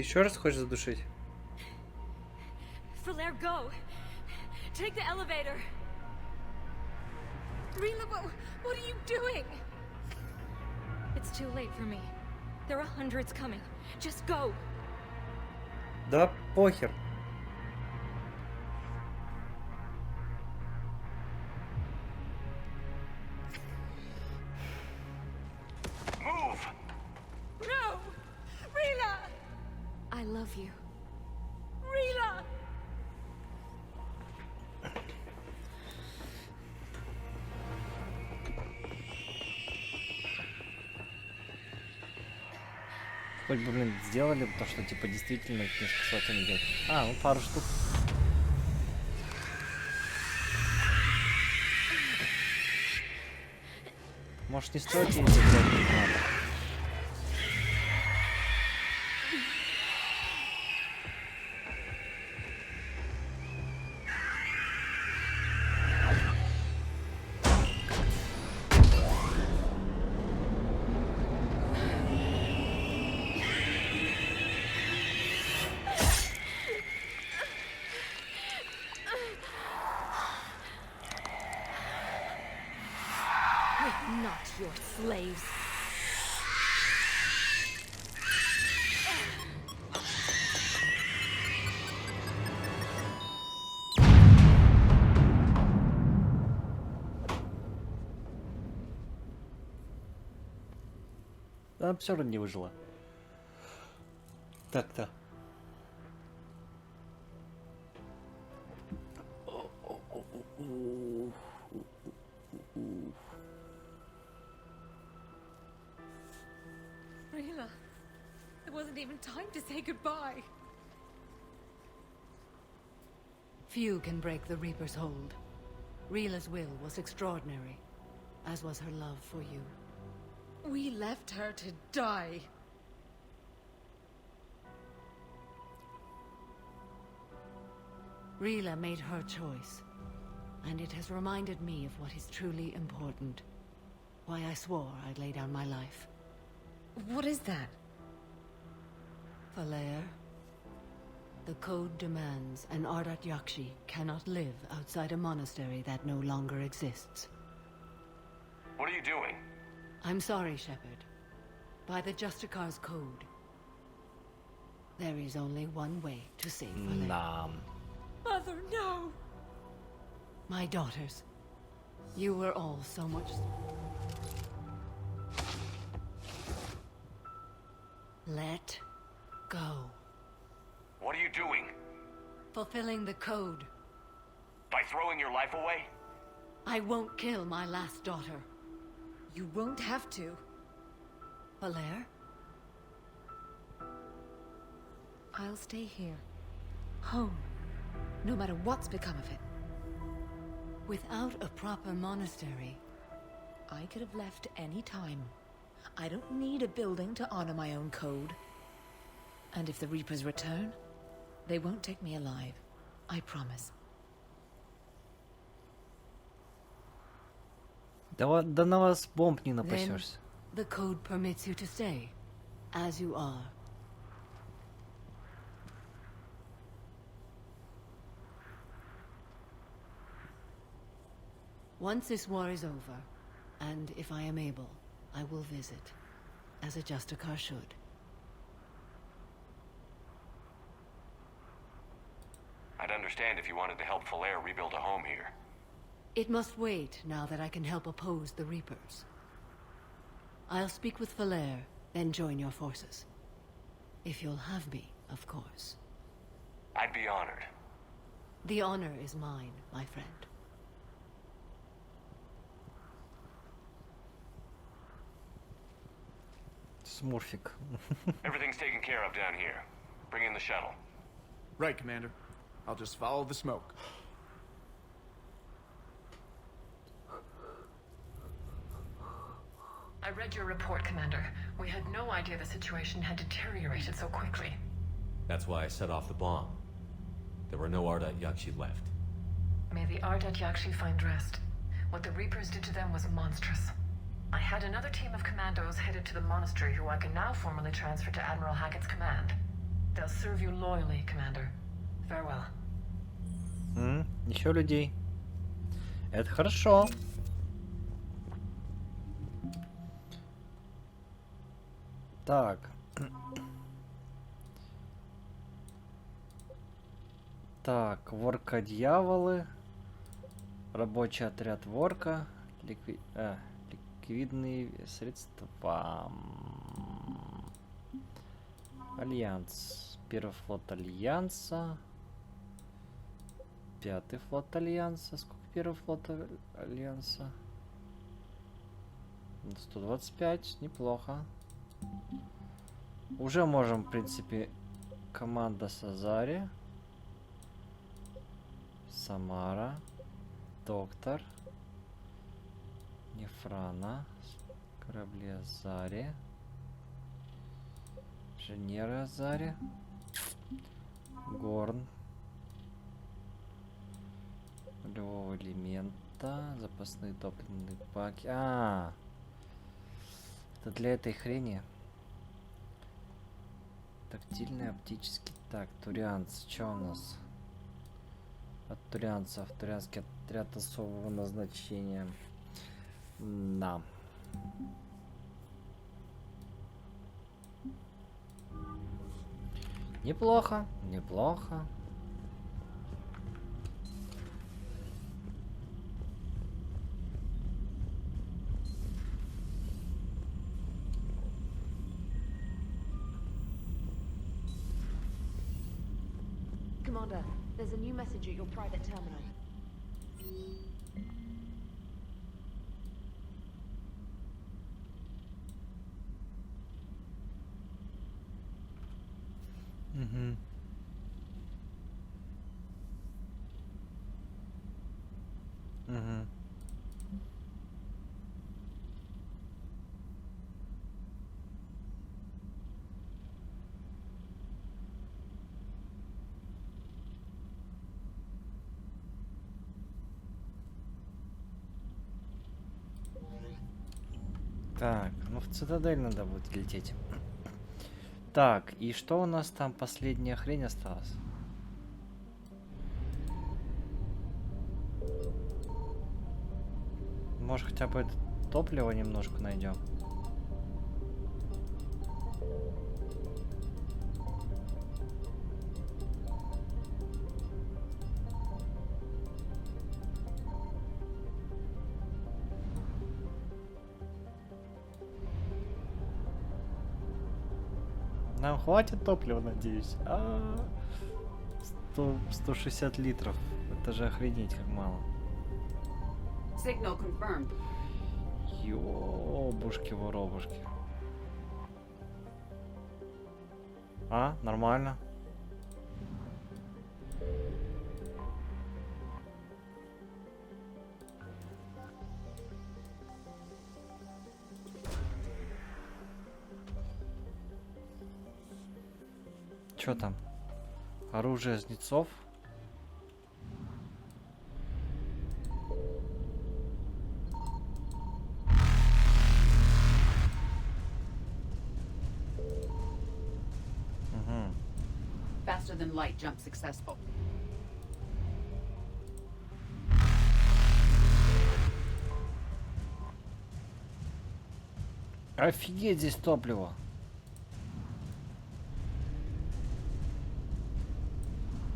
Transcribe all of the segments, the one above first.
Ты еще раз хочешь задушить? Falere, go! Take the elevator! Rila, what are you doing? It's too late for me. There are hundreds coming. Just go! Да похер. Move! No! Rila! I love you. Rila! Хоть бы, блин, сделали то, что типа действительно несколько сотен идет. А, ну пару штук. Может, не стоит ей забирать не надо. We're not your slaves. Она все равно не выжила. Так-то. Rila, there wasn't even time to say goodbye. Few can break the Reaper's hold. Rila's will was extraordinary, as was her love for you. We left her to die. Rila made her choice, and it has reminded me of what is truly important. Why I swore I'd lay down my life. What is that? Falere, the code demands an Ardat Yakshi cannot live outside a monastery that no longer exists. What are you doing? I'm sorry, Shepherd. By the Justicar's code, there is only one way to save Falere. Nah. Mother, no! My daughters, you were all so much... Let go. What are you doing? Fulfilling the code. By throwing your life away? I won't kill my last daughter. You won't have to. Falere? I'll stay here. Home. No matter what's become of it. Without a proper monastery, I could have left any time. I don't need a building to honor my own code. And if the Reapers return, they won't take me alive. I promise. Да на вас бомб не then напасешься. the code permits you to stay, as you are. Once this war is over, and if I am able, I will visit, as a Justicar should. I'd understand if you wanted to help Falere rebuild a home here. It must wait now that I can help oppose the Reapers. I'll speak with Falere, then join your forces. If you'll have me, of course. I'd be honored. The honor is mine, my friend. Смурфик. Everything's taken care of down here. Bring in the shuttle. Right, Commander. I'll just follow the smoke. I read your report, Commander. We had no idea the situation had deteriorated so quickly. That's why I set off the bomb. There were no Ardat Yakshi left. May the Ardat Yakshi find rest. What the Reapers did to them was monstrous. I had another team of commandos headed to the monastery who I can now formally transfer to Admiral Hackett's command. They'll serve you loyally, Commander. Farewell. Еще людей. Это хорошо. Так. Так, ворка-дьяволы. Рабочий отряд ворка. Ликвидные средства. Альянс. Первый флот Альянса. Пятый флот Альянса. Сколько первый флот Альянса? 125. Неплохо. Уже можем, в принципе, команда Сазари. Самара. Доктор. Нефрана. Корабли Азари. Инженеры Азари. Горн. Нулевого элемента. Запасные топливные баки. Это для этой хрени. Тактильный, оптический. Так, турианцы. Что у нас? От турианцев. Турианский отряд особого назначения. Да. Неплохо, неплохо. Commander, there's a new message at your private terminal. Угу. Угу. Так, ну в цитадель надо будет лететь. Так, и что у нас там последняя хрень осталась? Может, хотя бы это топливо немножко найдем. Нам хватит топлива, надеюсь. 160 литров. Это же охренеть как мало. Signal confirmed. Ёбушки-воробушки. Нормально. Чё там? Оружие жнецов? Faster than light jump successful. Офигеть, здесь топливо.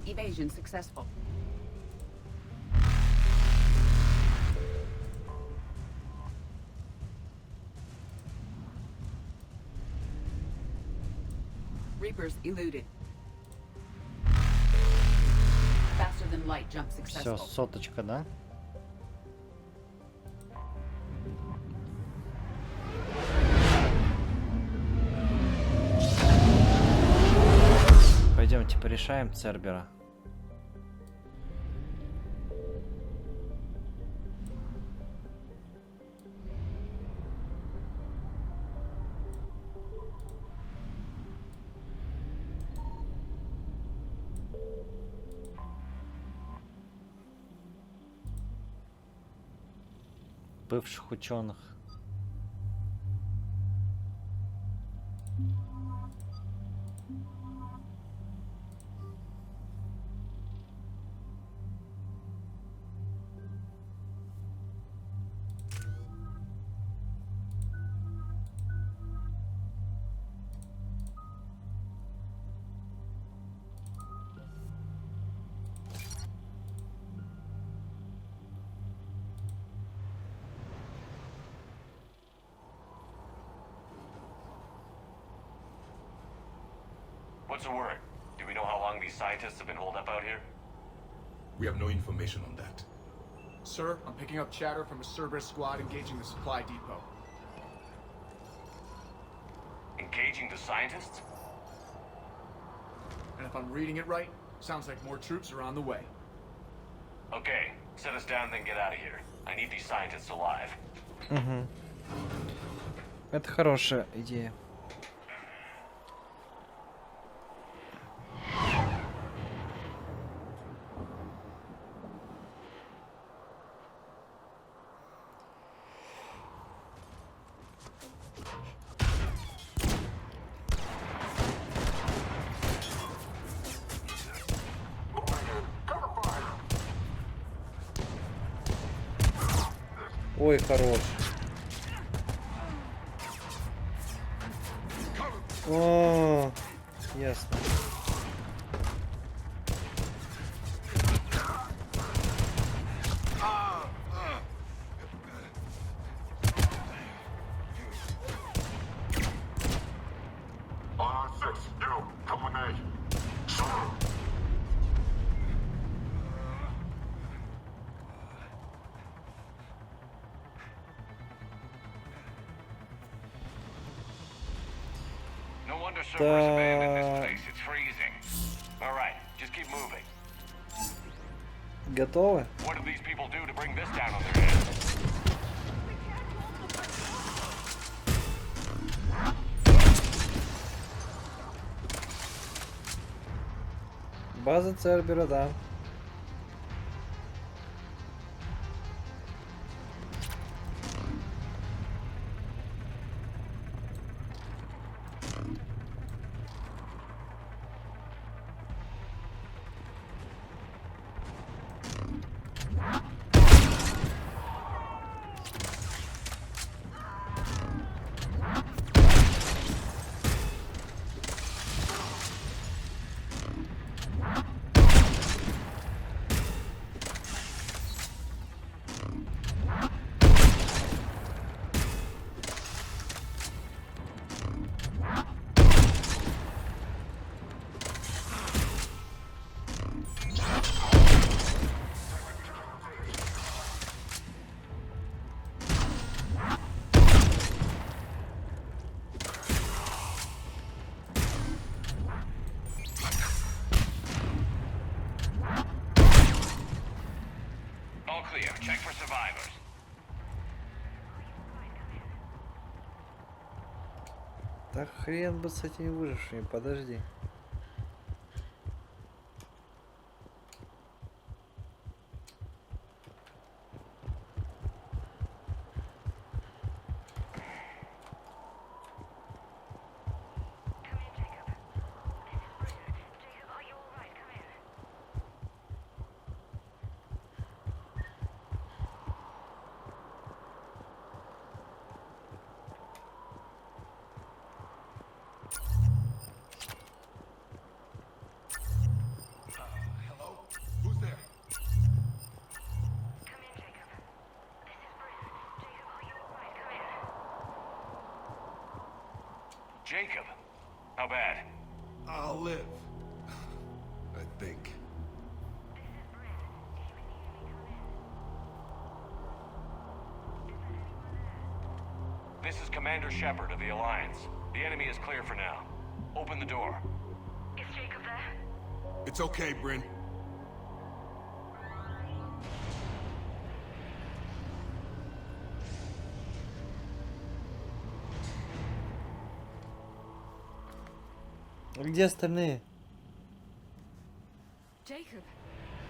Evasion successful. Reapers eluded. Faster than light jump Все, successful. соточка, да? Пойдемте порешаем Цербера. Бывших ученых. What's the word? Do we know how long these scientists have been holed up out here? We have no information on that. Sir, I'm picking up chatter from a Cerberus squad engaging the supply depot. Engaging the scientists? And if I'm reading it right, sounds like more troops are on the way. Okay, set us down, then get out of here. I need these scientists alive. Угу. Это хорошая идея. Ой, хорош. О, ясно. No wonder Cerberus abandoned this place. It's freezing. Alright, just keep moving. Готовы? What did these people do to bring this down on their heads? База Цербера, да. All clear. Check for survivors. Да хрен бы с этими выжившими, подожди. Jacob, how bad? I'll live. I think. This is Commander Shepard of the Alliance. The enemy is clear for now. Open the door. Is Jacob there? It's okay, Bryn. Где остальные? Jacob.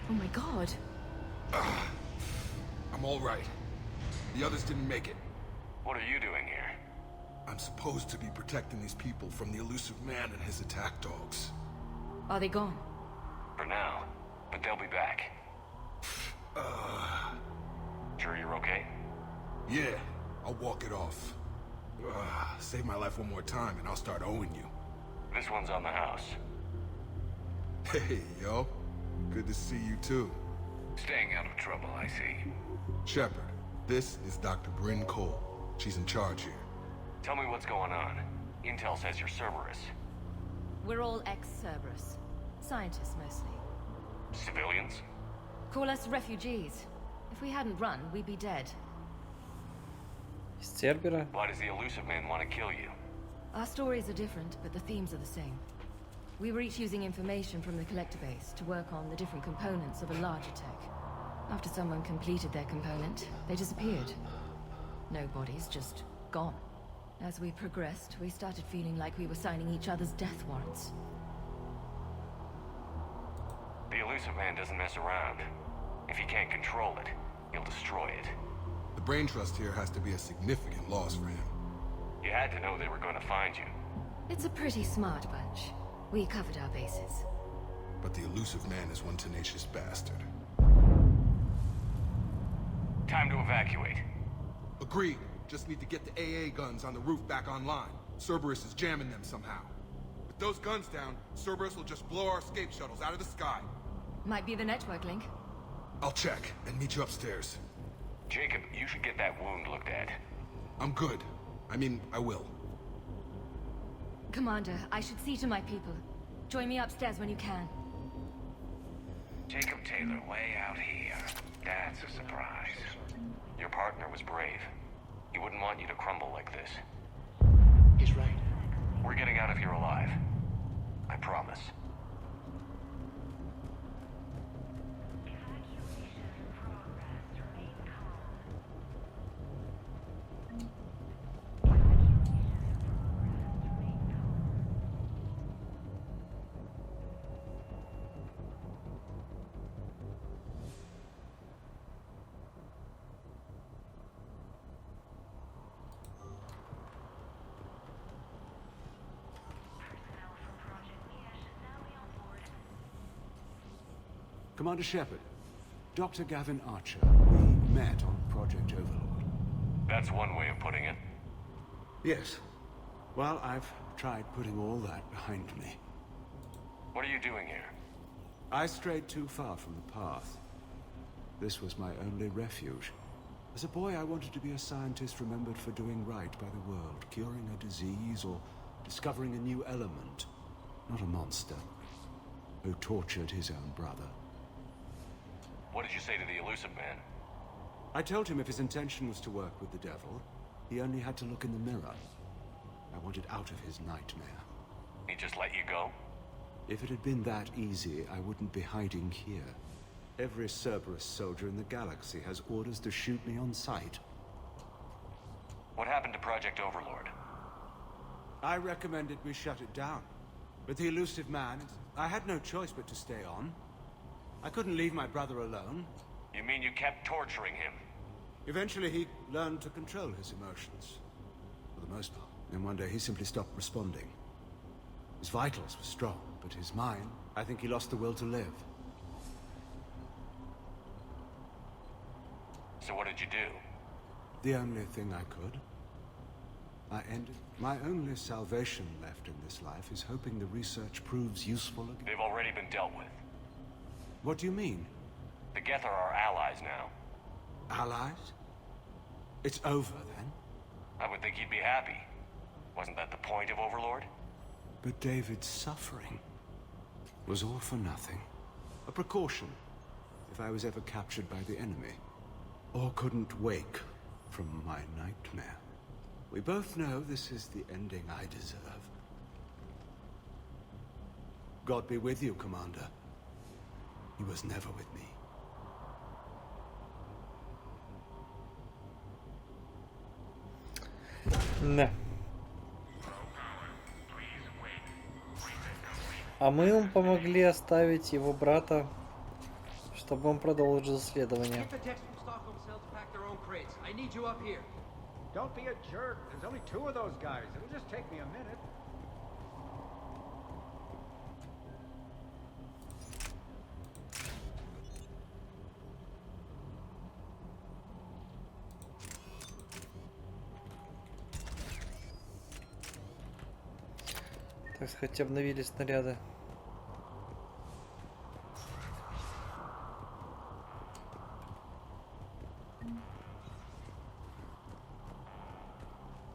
Oh my god. I'm all right. The others didn't make it. What are you doing here? I'm supposed to be protecting these people from the elusive man and his attack dogs. Are they gone? For now, but they'll be back. Sure you're okay? Yeah, I'll walk it off. Save my life one more time and I'll start owing you. This one's on the house. Hey, yo. Good to see you too. Staying out of trouble, I see. Shepard, this is Dr. Bryn Cole. She's in charge here. Tell me what's going on. Intel says you're Cerberus. We're all ex-Cerberus. Scientists, mostly. Civilians? Call us refugees. If we hadn't run, we'd be dead. Из Цербера? Why does the elusive man want to kill you? Our stories are different, but the themes are the same. We were each using information from the collector base to work on the different components of a larger tech. After someone completed their component, they disappeared. No bodies, just gone. As we progressed, we started feeling like we were signing each other's death warrants. The elusive man doesn't mess around. If he can't control it, he'll destroy it. The brain trust here has to be a significant loss for him. You had to know they were going to find you. It's a pretty smart bunch. We covered our bases. But the elusive man is one tenacious bastard. Time to evacuate. Agreed. Just need to get the AA guns on the roof back online. Cerberus is jamming them somehow. With those guns down, Cerberus will just blow our escape shuttles out of the sky. Might be the network link. I'll check and meet you upstairs. Jacob, you should get that wound looked at. I'm good. I mean, I will. Commander, I should see to my people. Join me upstairs when you can. Jacob Taylor way out here. That's a surprise. Your partner was brave. He wouldn't want you to crumble like this. He's right. We're getting out of here alive. I promise. Commander Shepard, Dr. Gavin Archer, we met on Project Overlord. That's one way of putting it. Yes. Well, I've tried putting all that behind me. What are you doing here? I strayed too far from the path. This was my only refuge. As a boy, I wanted to be a scientist remembered for doing right by the world, curing a disease or discovering a new element. Not a monster who tortured his own brother. What did you say to the elusive man? I told him if his intention was to work with the devil, he only had to look in the mirror. I wanted out of his nightmare. He just let you go? If it had been that easy, I wouldn't be hiding here. Every Cerberus soldier in the galaxy has orders to shoot me on sight. What happened to Project Overlord? I recommended we shut it down. But the elusive man, I had no choice but to stay on. I couldn't leave my brother alone. You mean you kept torturing him? Eventually he learned to control his emotions. For the most part. Then one day he simply stopped responding. His vitals were strong, but his mind, I think he lost the will to live. So what did you do? The only thing I could. I ended. My only salvation left in this life is hoping the research proves useful again. They've already been dealt with. What do you mean? The Geth are our allies now. Allies? It's over, then? I would think you'd be happy. Wasn't that the point of Overlord? But David's suffering was all for nothing. A precaution, if I was ever captured by the enemy. Or couldn't wake from my nightmare. We both know this is the ending I deserve. God be with you, Commander. He was never with me. Да. А мы ему помогли оставить его брата, чтобы он продолжил исследование. Don't be a jerk. There's only 2 of those guys. It'll just take me a minute. Так, хоть обновили снаряды.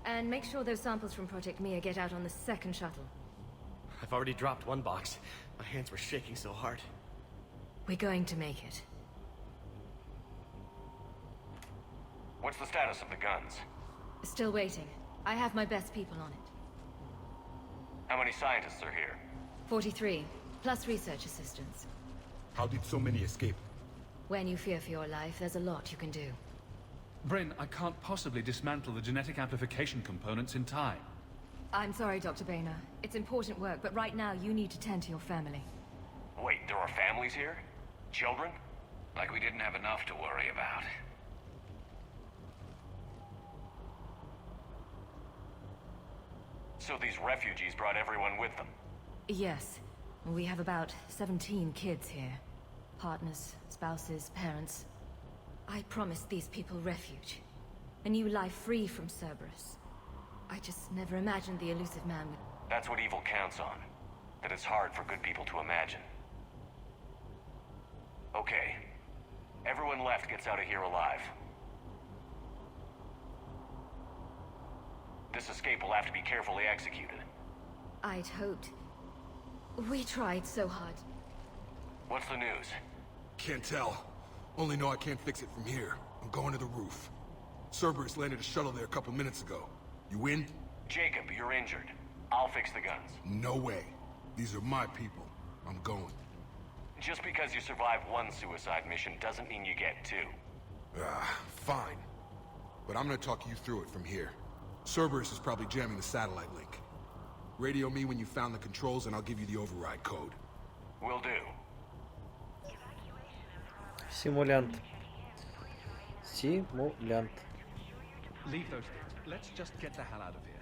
And make sure those samples from Project Mia get out on the second shuttle. I've already dropped one box. My hands were shaking so hard. We're going to make it. What's the status of the guns? Still waiting. I have my best people on it. How many scientists are here? 43, plus research assistants. How did so many escape? When you fear for your life, there's a lot you can do. Bryn, I can't possibly dismantle the genetic amplification components in time. I'm sorry, Dr. Boehner. It's important work, but right now you need to tend to your family. Wait, there are families here? Children? Like we didn't have enough to worry about. So these refugees brought everyone with them? Yes. We have about 17 kids here. Partners, spouses, parents. I promised these people refuge. A new life free from Cerberus. I just never imagined the elusive man would... That's what evil counts on. That it's hard for good people to imagine. Okay. Everyone left gets out of here alive. This escape will have to be carefully executed. I'd hoped. We tried so hard. What's the news? Can't tell. Only know I can't fix it from here. I'm going to the roof. Cerberus landed a shuttle there a couple minutes ago. You in? Jacob, you're injured. I'll fix the guns. No way. These are my people. I'm going. Just because you survive one suicide mission doesn't mean you get two. Fine. But I'm gonna talk you through it from here. Cerberus is probably jamming the satellite link. Radio me when you found the controls and I'll give you the override code. Will do. Симулянт. Симулянт. Leave those things. Let's just get the hell out of here.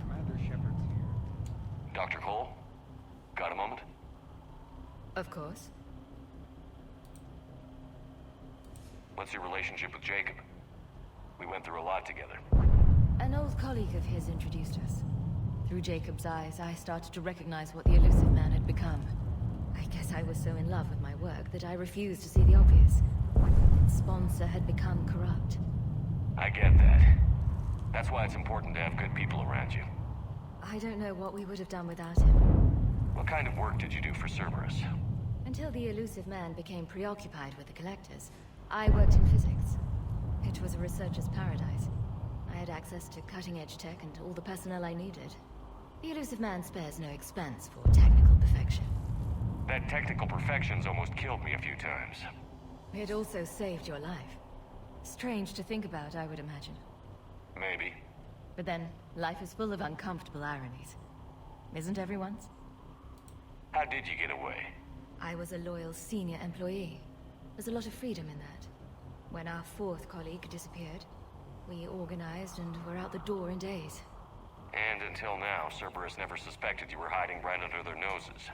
Commander Shepard's here. Dr. Cole? Got a moment? Of course. What's your relationship with Jacob? We went through a lot together. An old colleague of his introduced us. Through Jacob's eyes, I started to recognize what the elusive man had become. I guess I was so in love with my work that I refused to see the obvious. Its sponsor had become corrupt. I get that. That's why it's important to have good people around you. I don't know what we would have done without him. What kind of work did you do for Cerberus? Until the elusive man became preoccupied with the collectors, I worked in physics. It was a researcher's paradise. I had access to cutting-edge tech and all the personnel I needed. The elusive man spares no expense for technical perfection. That technical perfection's almost killed me a few times. It also saved your life. Strange to think about, I would imagine. Maybe. But then, life is full of uncomfortable ironies. Isn't everyone's? How did you get away? I was a loyal senior employee. There's a lot of freedom in that. When our fourth colleague disappeared, we organized and were out the door in days. And until now, Cerberus never suspected you were hiding right under their noses.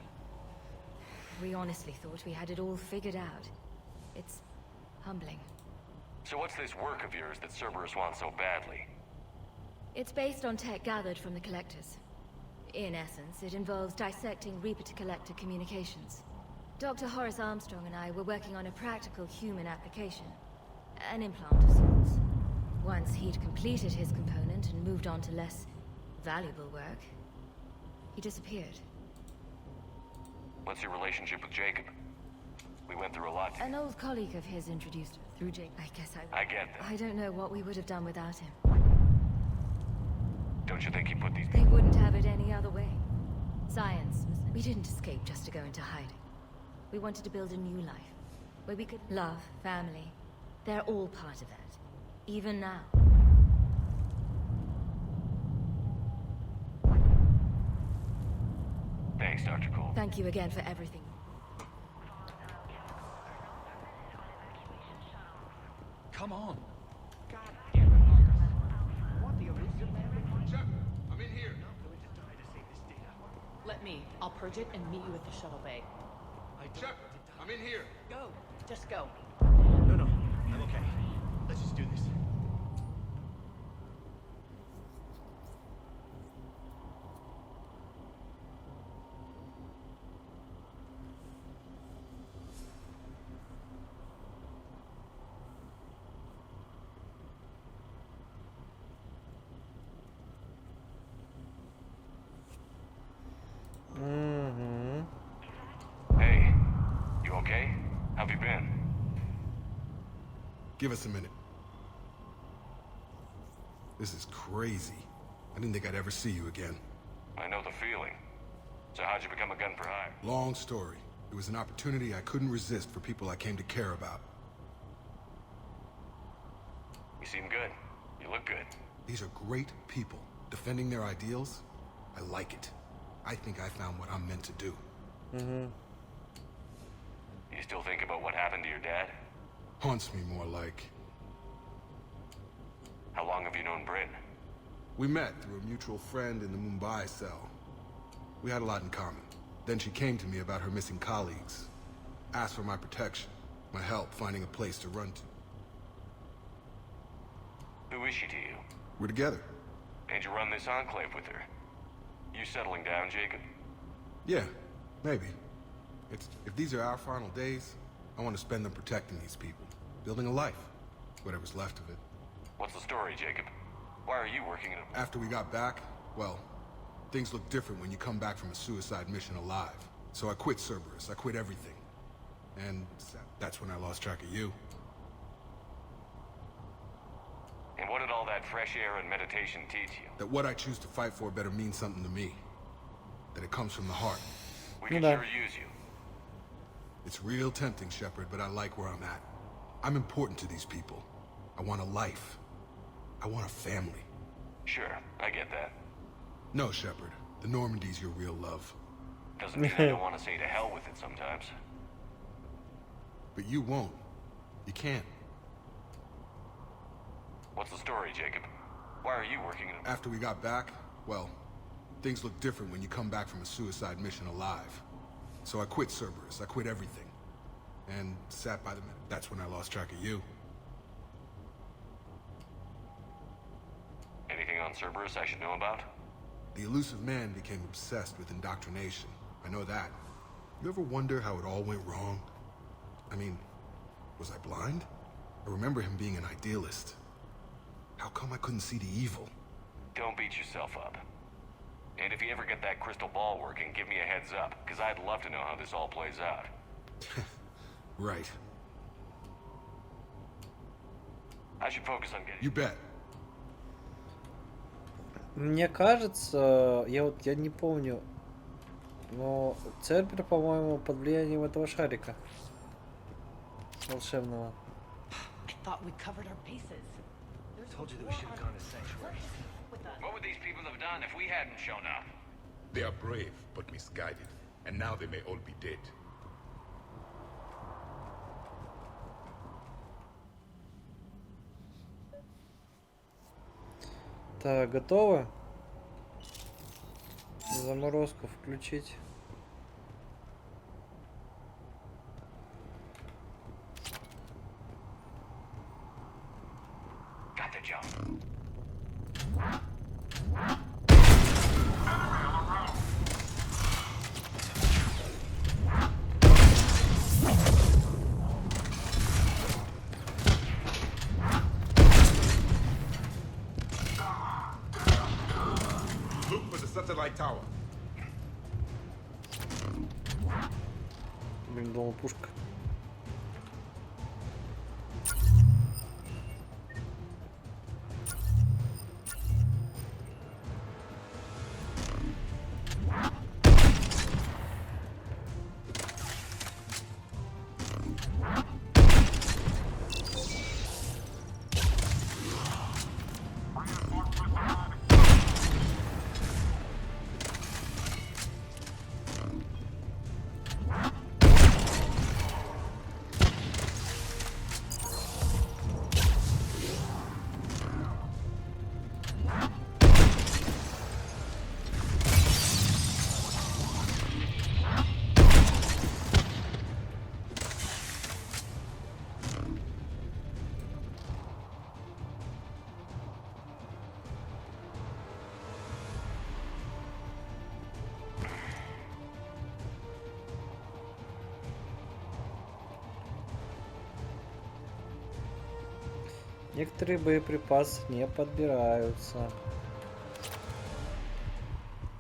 We honestly thought we had it all figured out. It's humbling. So what's this work of yours that Cerberus wants so badly? It's based on tech gathered from the collectors. In essence, it involves dissecting Reaper-to-Collector communications. Dr. Horace Armstrong and I were working on a practical human application. An implant of sorts. Once he'd completed his component and moved on to less valuable work, he disappeared. What's your relationship with Jacob? We went through a lot together. An old colleague of his introduced through Jake. I get that. I don't know what we would have done without him. Don't you think he put these... They wouldn't have it any other way. Science was... We didn't escape just to go into hiding. We wanted to build a new life, where we could love, family. They're all part of that. Even now. Thanks, Dr. Cole. Thank you again for everything. Come on. God damn it, Marcus. Want the elusive man? Shep, I'm in here. Let me. I'll purge it and meet you at the shuttle bay. Shep, I'm in here. Go. Just go. No, I'm okay. Let's just do this. Hey, you okay? How've you been? Give us a minute. This is crazy. I didn't think I'd ever see you again. I know the feeling. So how'd you become a gun for hire? Long story. It was an opportunity I couldn't resist for people I came to care about. You seem good. You look good. These are great people. Defending their ideals, I like it. I think I found what I'm meant to do. You still think about what happened to your dad? Haunts me more like. How long have you known Bryn? We met through a mutual friend in the Mumbai cell. We had a lot in common. Then she came to me about her missing colleagues. Asked for my protection, my help finding a place to run to. Who is she to you? We're together. And you run this enclave with her? You settling down, Jacob? Yeah, maybe. If these are our final days, I want to spend them protecting these people. Building a life. Whatever's left of it. What's the story, Jacob? Why are you working in a... After we got back, well, things look different when you come back from a suicide mission alive. So I quit Cerberus. I quit everything. And that's when I lost track of you. And what did all that fresh air and meditation teach you? That what I choose to fight for better mean something to me. That it comes from the heart. We can sure use you. It's real tempting, Shepard, but I like where I'm at. I'm important to these people. I want a life. I want a family. Sure, I get that. No, Shepard. The Normandy's your real love. Doesn't mean I don't want to say to hell with it sometimes. But you won't. You can't. What's the story, Jacob? Why are you working in a... After we got back, well, things look different when you come back from a suicide mission alive. So I quit Cerberus. I quit everything. And sat by the minute. That's when I lost track of you. Anything on Cerberus I should know about? The elusive man became obsessed with indoctrination. I know that. You ever wonder how it all went wrong? I mean, was I blind? I remember him being an idealist. How come I couldn't see the evil? Don't beat yourself up. And if you ever get that crystal ball working, give me a heads up, because I'd love to know how this all plays out. Right. I should focus on getting... You bet. Мне кажется, я не помню, но Цербер, по-моему, под влиянием этого шарика волшебного. I thought we covered our bases. Told you that we should have gone to Sanctuary. What would these people have done if we hadn't shown up? They are brave, but misguided. And now they may all be dead. Так, готовы? Заморозку включить. Got the jump. Look for the satellite tower. Блин, думал, пушка. Некоторые боеприпасы не подбираются.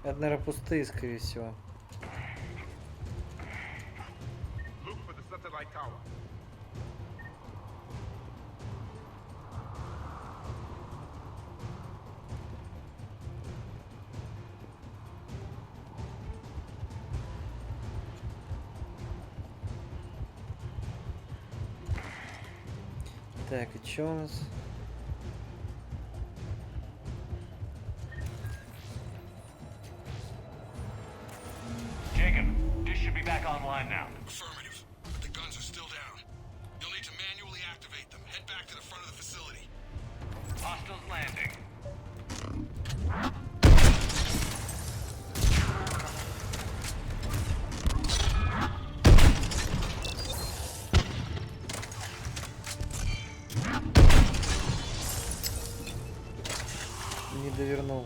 Это, наверное, пустые, скорее всего. Look for the satellite tower. Так, и чё у нас? Jacob, dish should be back online now. Affirmative. But the guns are still down. You'll need to manually activate them. Head back to the front of the facility. Hostiles landing. Не довернул.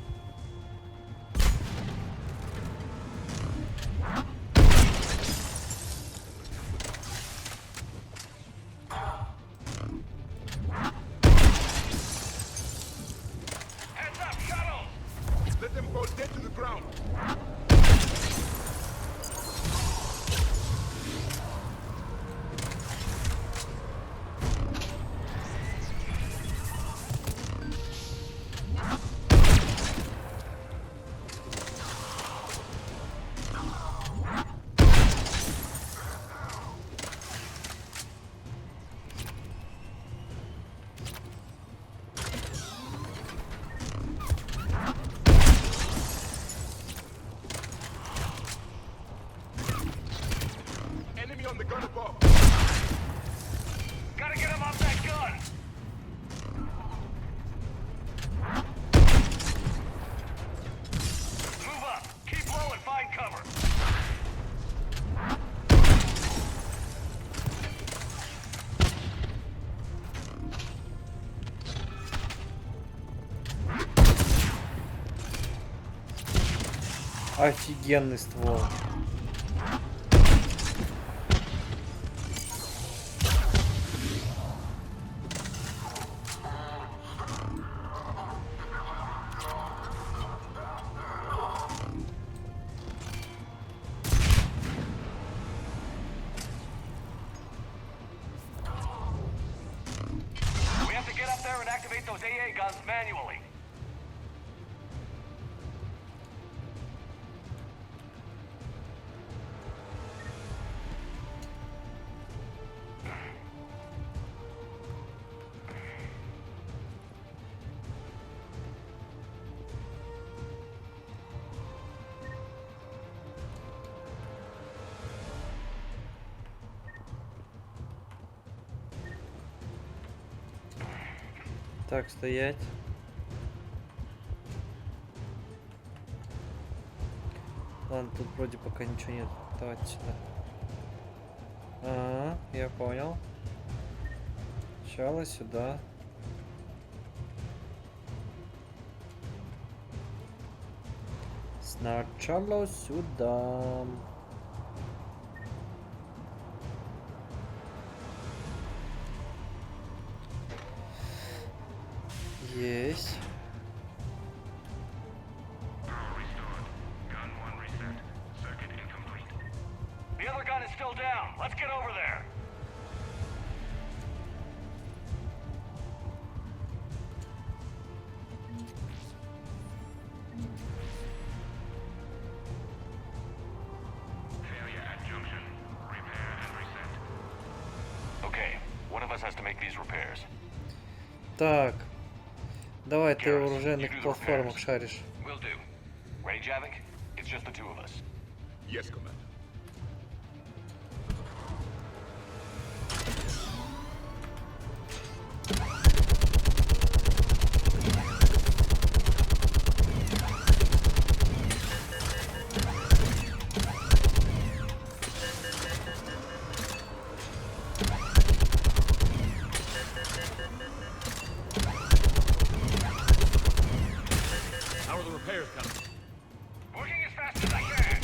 Heads up, shuttles! Let them fall dead to the ground. Enemy on the gun above. Gotta get him off that gun! Move up, keep low and find cover. Офигенный ствол. We have to get up there and activate those AA guns manually. Так, стоять. Ладно, тут вроде пока ничего нет. Давайте сюда. Ага, я понял. Сначала сюда. Сначала сюда. Есть. The other gun is still down. Let's get over there. Failure at junction. Repair and reset. Okay, one of us has to make these repairs. Так. Давай, ты в оружейных платформах шаришь. Will do. Ready, Javik? It's just the two of us. Yes, Commander. How are the repairs coming? Working as fast as I can.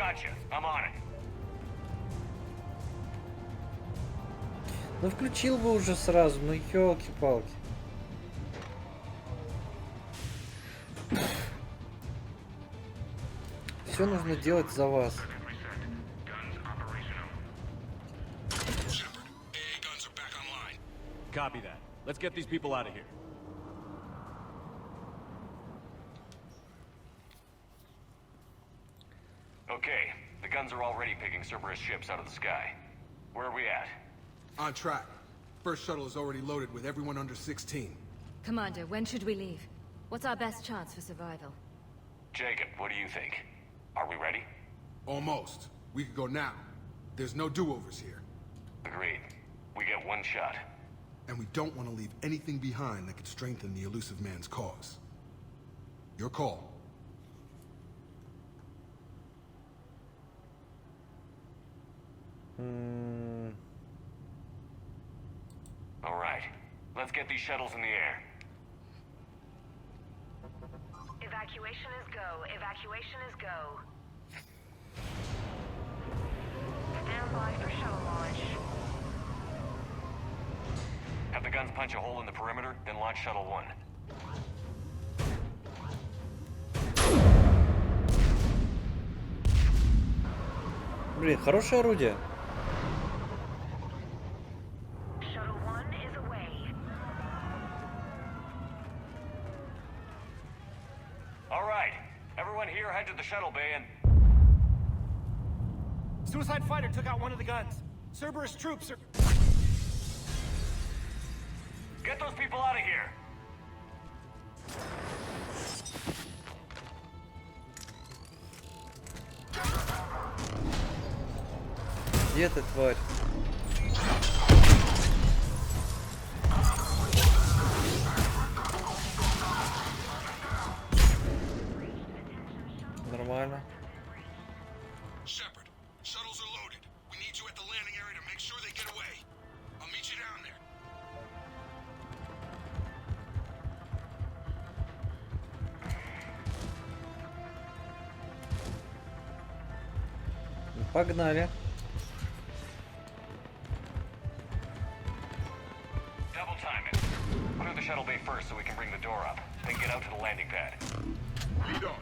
Gotcha. I'm on it. Ну включил бы уже сразу, ну елки-палки. Все нужно делать за вас. Copy that. Let's get these people out of here. Okay, the guns are already picking Cerberus ships out of the sky. Where are we at? On track. First shuttle is already loaded with everyone under 16. Commander, when should we leave? What's our best chance for survival? Jacob, what do you think? Are we ready? Almost. We could go now. There's no do-overs here. Agreed. We get one shot. And we don't want to leave anything behind that could strengthen the elusive man's cause. Your call. All right. Let's get these shuttles in the air. Evacuation is go. Evacuation is go. Stand by for shuttle launch. Have the guns punch a hole in the perimeter, then launch Shuttle 1. Блин, хорошее орудие. Shuttle 1 is away. All right. Everyone here head to the shuttle bay and... Suicide fighter took out one of the guns. Cerberus troops are... Get those people out of here! Где ты, тварь? Нормально. Shepard, shuttles are loaded. We need you at the landing area to make sure they get away. I'll meet you down there. Погнали. Double time it. Clear the shuttle bay first so we can bring the door up. Then get out to the landing pad. Lead on.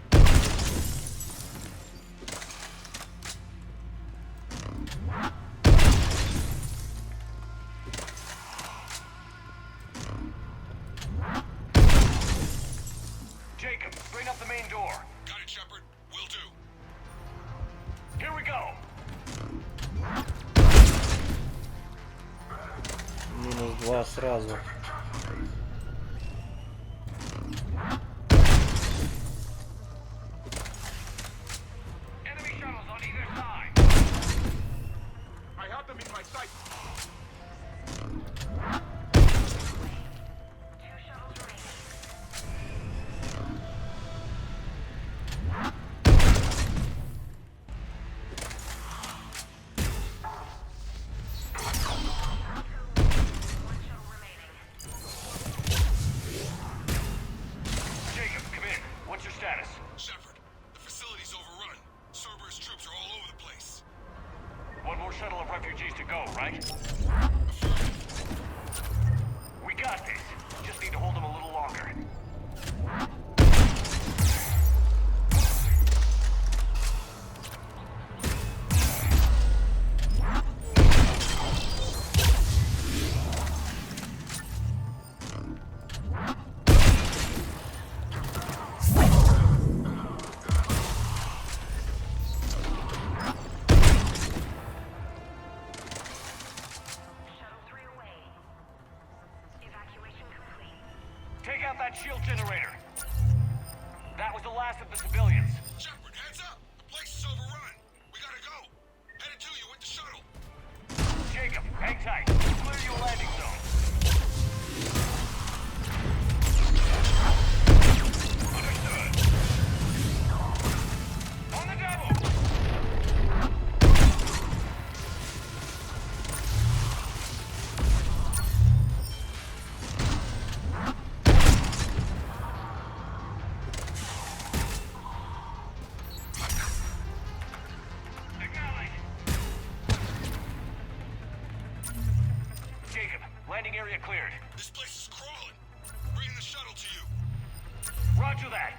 Jacob, bring up the main door. Got it, Shepard. Will do. Here we go. -2 сразу. Enemy shuttles on either side. I have them in my sight. Two shuttles remaining. One shuttle remaining. Jacob, come in. What's your status? Shepard, the facility's overrun. Cerberus troops are all over the place. One more shuttle of refugees to go, right? We got this. Just need to hold them a little longer. Shuttle 3 away. Evacuation complete. Take out that shield generator. That was the last of the civilians. Shepard, heads up! The place is overrun. We gotta go. Headed to you with the shuttle. Jacob, hang tight. Clear your landing zone. Understood. On the double. Landing area cleared. This place is crawling. Bring the shuttle to you. Roger that.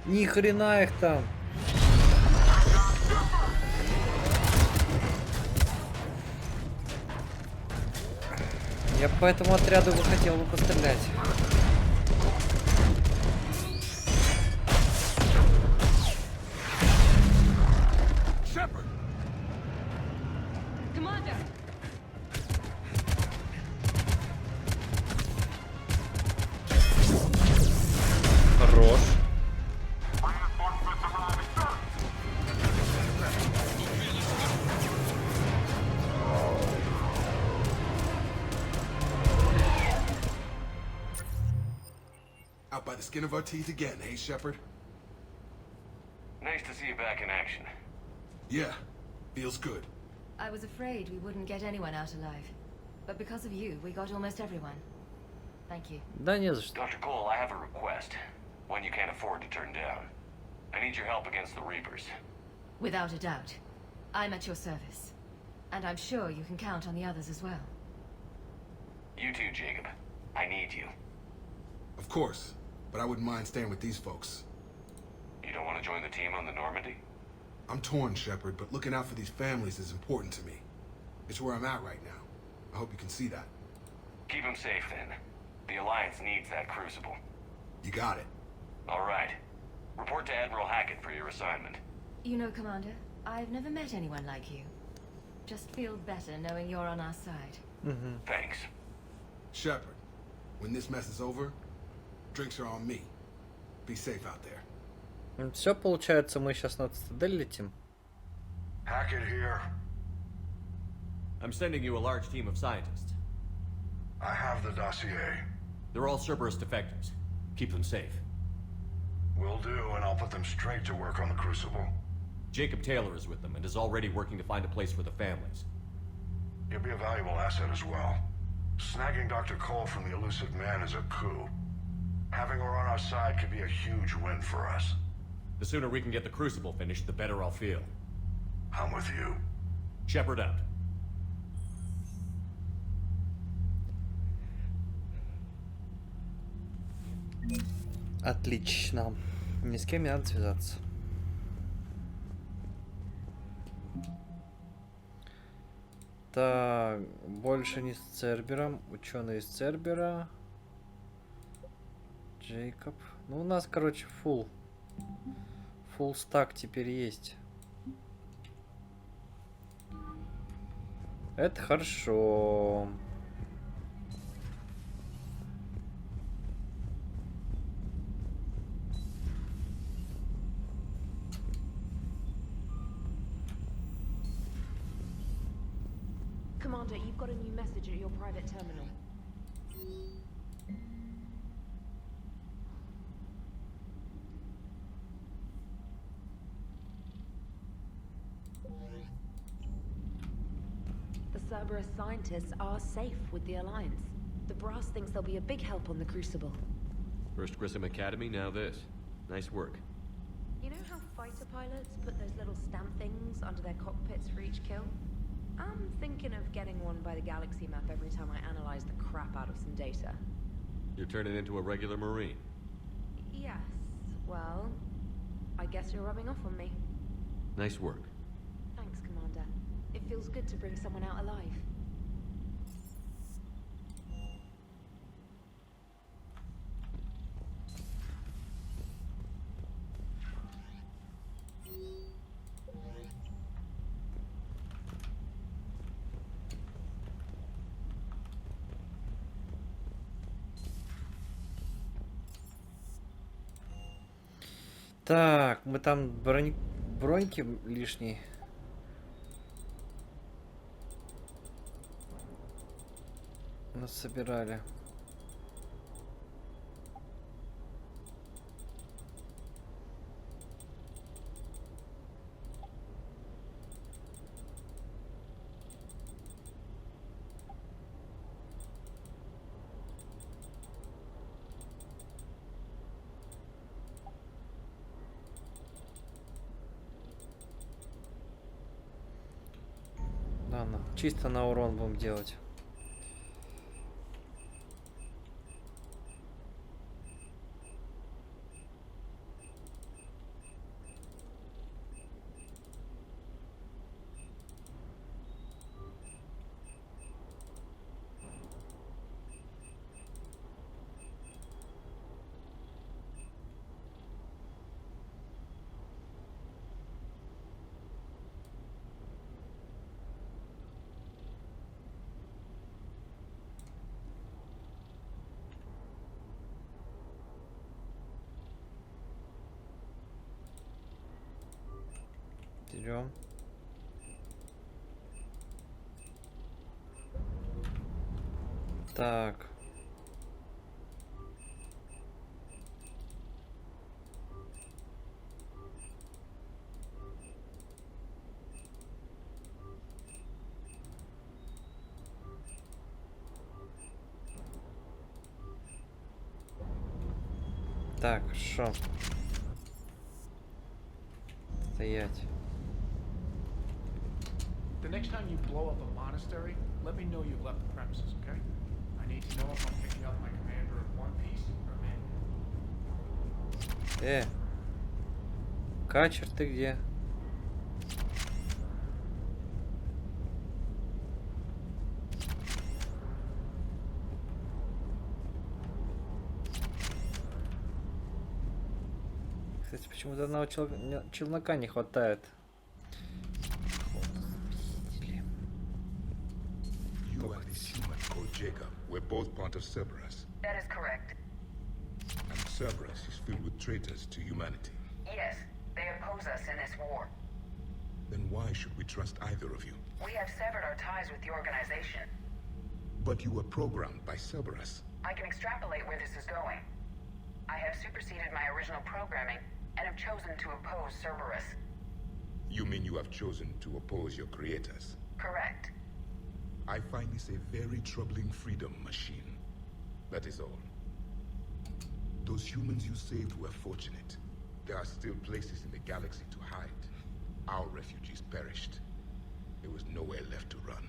Ни хрена их там. Я по этому отряду бы хотел бы пострелять. Shepard! Commander! Хорош. Out by the skin of our teeth again, hey, Shepard? Nice to see you back in action. Yeah, feels good. I was afraid we wouldn't get anyone out alive. But because of you, we got almost everyone. Thank you. Да не за что. Dr. Cole, I have a request. One you can't afford to turn down. I need your help against the Reapers. Without a doubt. I'm at your service. And I'm sure you can count on the others as well. You too, Jacob. I need you. Of course, but I wouldn't mind staying with these folks. You don't want to join the team on the Normandy? I'm torn, Shepard, but looking out for these families is important to me. It's where I'm at right now. I hope you can see that. Keep them safe, then. The Alliance needs that crucible. You got it. All right. Report to Admiral Hackett for your assignment. You know, Commander, I've never met anyone like you. Just feel better knowing you're on our side. Thanks. Shepard, when this mess is over, drinks are on me. Be safe out there. Все, получается, мы сейчас на цитадель летим. Hackett here. I'm sending you a large team of scientists. I have the dossier. They're all Cerberus defectors. Keep them safe. Will do, and I'll put them straight to work on the Crucible. Jacob Taylor is with them and is already working to find a place for the families. He'll be a valuable asset as well. Snagging Dr. Cole from the elusive man is a coup. Having her on our side could be a huge win for us. The sooner we can get the Crucible finished, the better I'll feel. I'm with you. Shepard out. Отлично. Ни с кем не надо связаться. Так, больше не с Цербером. Ученый из Цербера. Джейкоб. Ну, у нас, короче, full стак теперь есть. Это хорошо. Commander, you've got a new message at your private terminal. The Cerberus scientists are safe with the Alliance. The brass thinks they'll be a big help on the Crucible. First Grissom Academy, now this. Nice work. You know how fighter pilots put those little stamp things under their cockpits for each kill? I'm thinking of getting one by the galaxy map every time I analyze the crap out of some data. You're turning into a regular Marine. Yes, well, I guess you're rubbing off on me. Nice work. Thanks, Commander. It feels good to bring someone out alive. Так, мы там броньки лишние нас собирали. Ладно, чисто на урон будем делать. Идем. Так. Так, хорошо. Стоять. The next time you blow up a monastery, let me know you've left the premises, okay? I need to know if I'm picking up my commander in one piece or man. Качер, ты где? Кстати, почему-то одного челнока не хватает. You and this human called Jacob were both part of Cerberus. That is correct. And Cerberus is filled with traitors to humanity. Yes, they oppose us in this war. Then why should we trust either of you? We have severed our ties with the organization. But you were programmed by Cerberus. I can extrapolate where this is going. I have superseded my original programming and have chosen to oppose Cerberus. You mean you have chosen to oppose your creators? Correct. I find this a very troubling freedom machine. That is all. Those humans you saved were fortunate. There are still places in the galaxy to hide. Our refugees perished. There was nowhere left to run.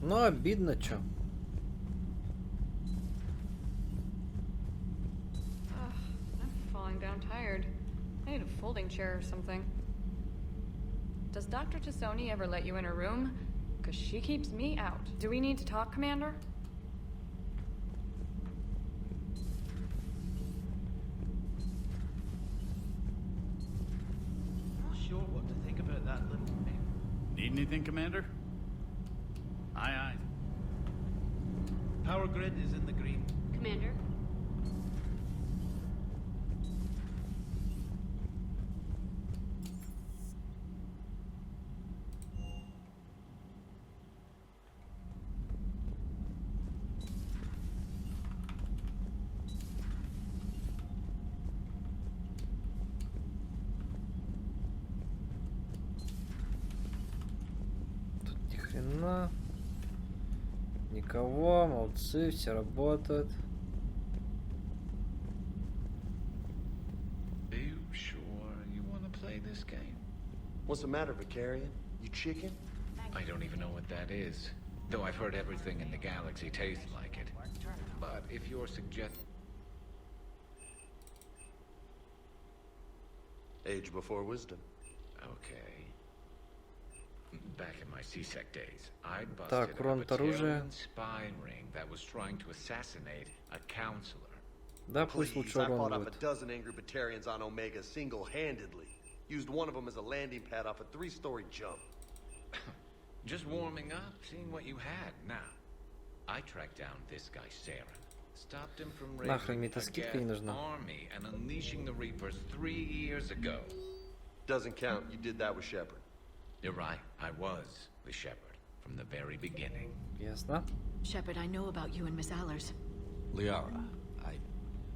Ну, обидно, чё. I'm falling down tired. I need a folding chair or something. Does Dr. Tassoni ever let you in her room? Because she keeps me out. Do we need to talk, Commander? Not sure what to think about that little thing. Need anything, Commander? Aye, aye. Power grid is in the green. Commander? Тут ни хрена. Никого, молодцы, все работают. Are you sure you want to play this game? What's the matter, Vicarian? You chicken? I don't even know what that is. Though I've heard everything in the galaxy tastes like it. But if you're Age before wisdom. Okay. Back in my C-Sec days, I'd Так, busted урон up от a оружия. Terran spy ring that was trying to assassinate a counselor. Да, пусть Please, лучше I fought урон off a будет. dozen angry Batarians on Omega single-handedly. Used one of them as a landing pad off a 3-story jump. Just warming up, seeing what you had. Now, I tracked down this guy, Saren. Stopped him from Нахрен мне raising эта a скидка не Geth нужна. army and unleashing the Reapers 3 years ago. Doesn't count. You did that with Shepard. You're right. I was the Shepherd from the very beginning. Ясно. Shepard, I know about you and Miss Allers. Liara,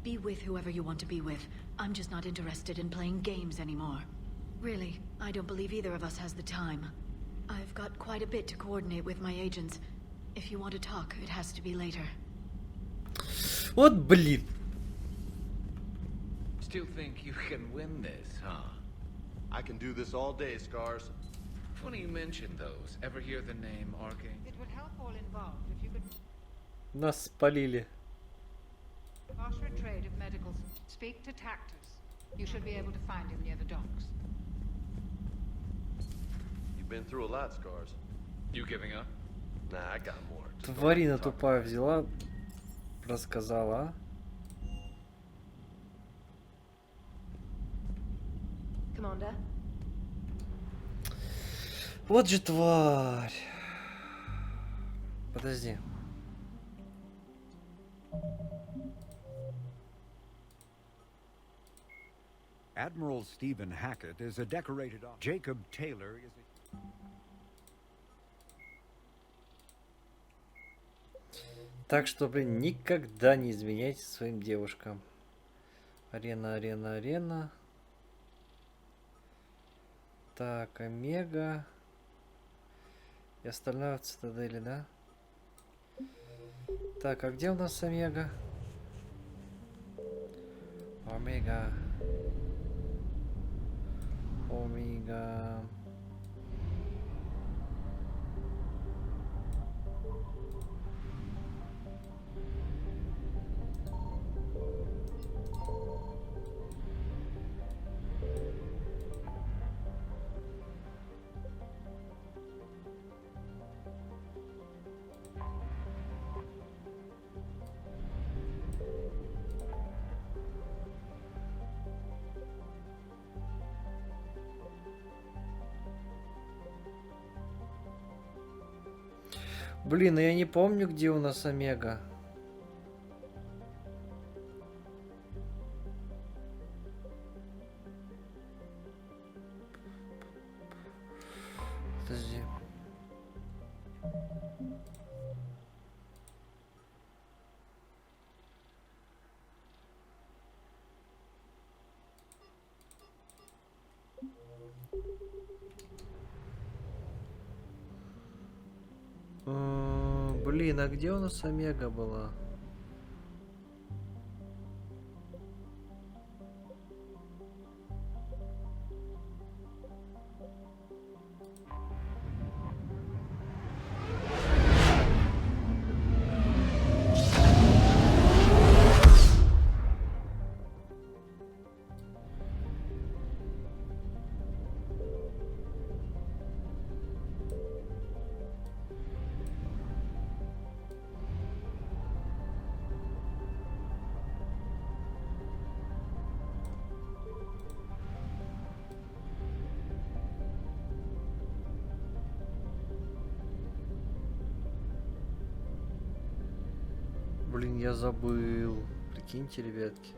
Be with whoever you want to be with. I'm just not interested in playing games anymore. Really, I don't believe either of us has the time. I've got quite a bit to coordinate with my agents. If you want to talk, it has to be later. Вот блин. still think you can win this, huh? I can do this all day, Scars. Funny you mentioned those. Ever hear the name Arcane? It would help all involved if you could Нас спалили. foster a trade of medicals. Speak to Tactus. You should be able to find him near the docks. You've been through a lot, Scars. You giving up? Nah, I got more. Just don't Тварина talk тупая взяла, рассказала, а? Commander? Вот же тварь. Подожди. Admiral Stephen Hackett is a decorated officer. Jacob Taylor is a... Так что, блин, никогда не изменяйте своим девушкам. Арена, арена, арена. Так, Омега. И остальное в Цитадели, да? Так, а где у нас Омега? Омега. Омега. Блин, я не помню, где у нас Омега. Подожди. Блин, а где у нас Омега была? Блин, я забыл. Прикиньте, ребятки.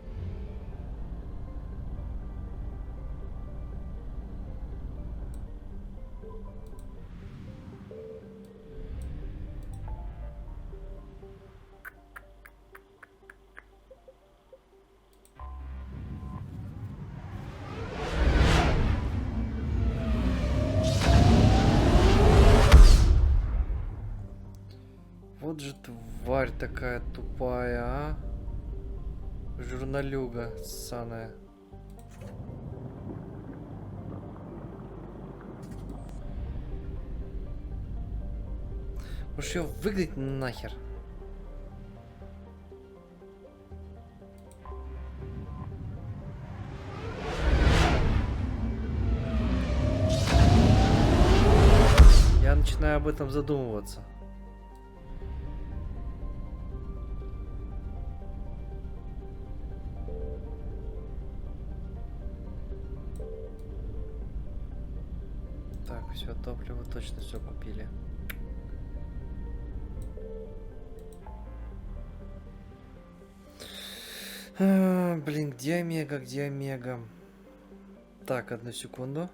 Вот же тварь такая тупая, а? Журналюга ссаная. Уж ее выгнать нахер. Я начинаю об этом задумываться. Так, все, топливо точно все купили. Блин, где Омега, где Омега? Так, одну секунду.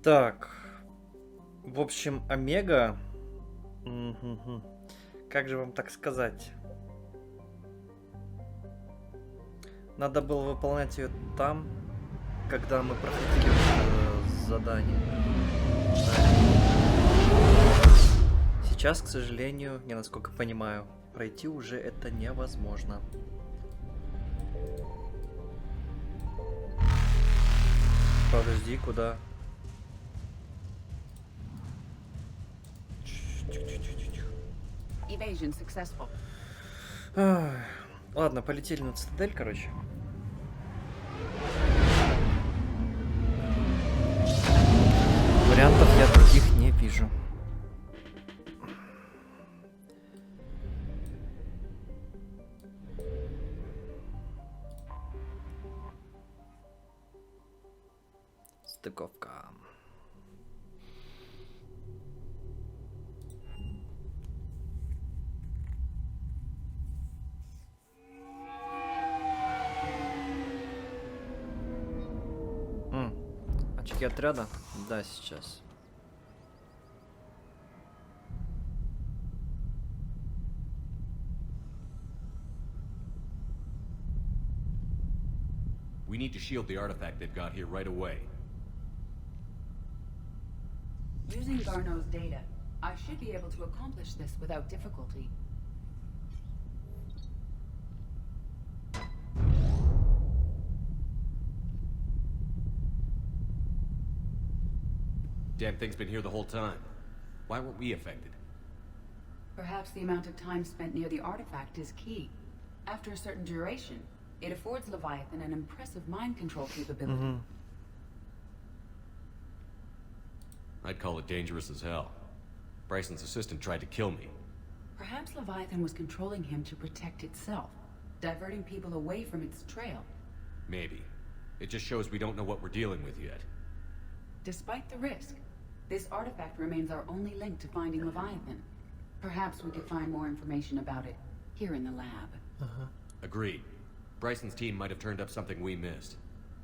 Так, в общем, Омега, как же вам так сказать, надо было выполнять ее там, когда мы проходили задание. Сейчас, к сожалению, я насколько понимаю, пройти уже это невозможно. Подожди, куда? Evasion successful. Ладно, полетели на цитадель, короче. Вариантов я других не вижу. Стыковка. Очки отряда? Да, сейчас. We need to shield the artifact they've got here right away. Using Garneau's data, I should be able to accomplish this without difficulty. Damn thing's been here the whole time. Why weren't we affected? Perhaps the amount of time spent near the artifact is key. After a certain duration, it affords Leviathan an impressive mind control capability. I'd call it dangerous as hell. Bryson's assistant tried to kill me. Perhaps Leviathan was controlling him to protect itself, diverting people away from its trail. Maybe. It just shows we don't know what we're dealing with yet. Despite the risk, this artifact remains our only link to finding Leviathan. Perhaps we could find more information about it here in the lab. Agreed. Bryson's team might have turned up something we missed.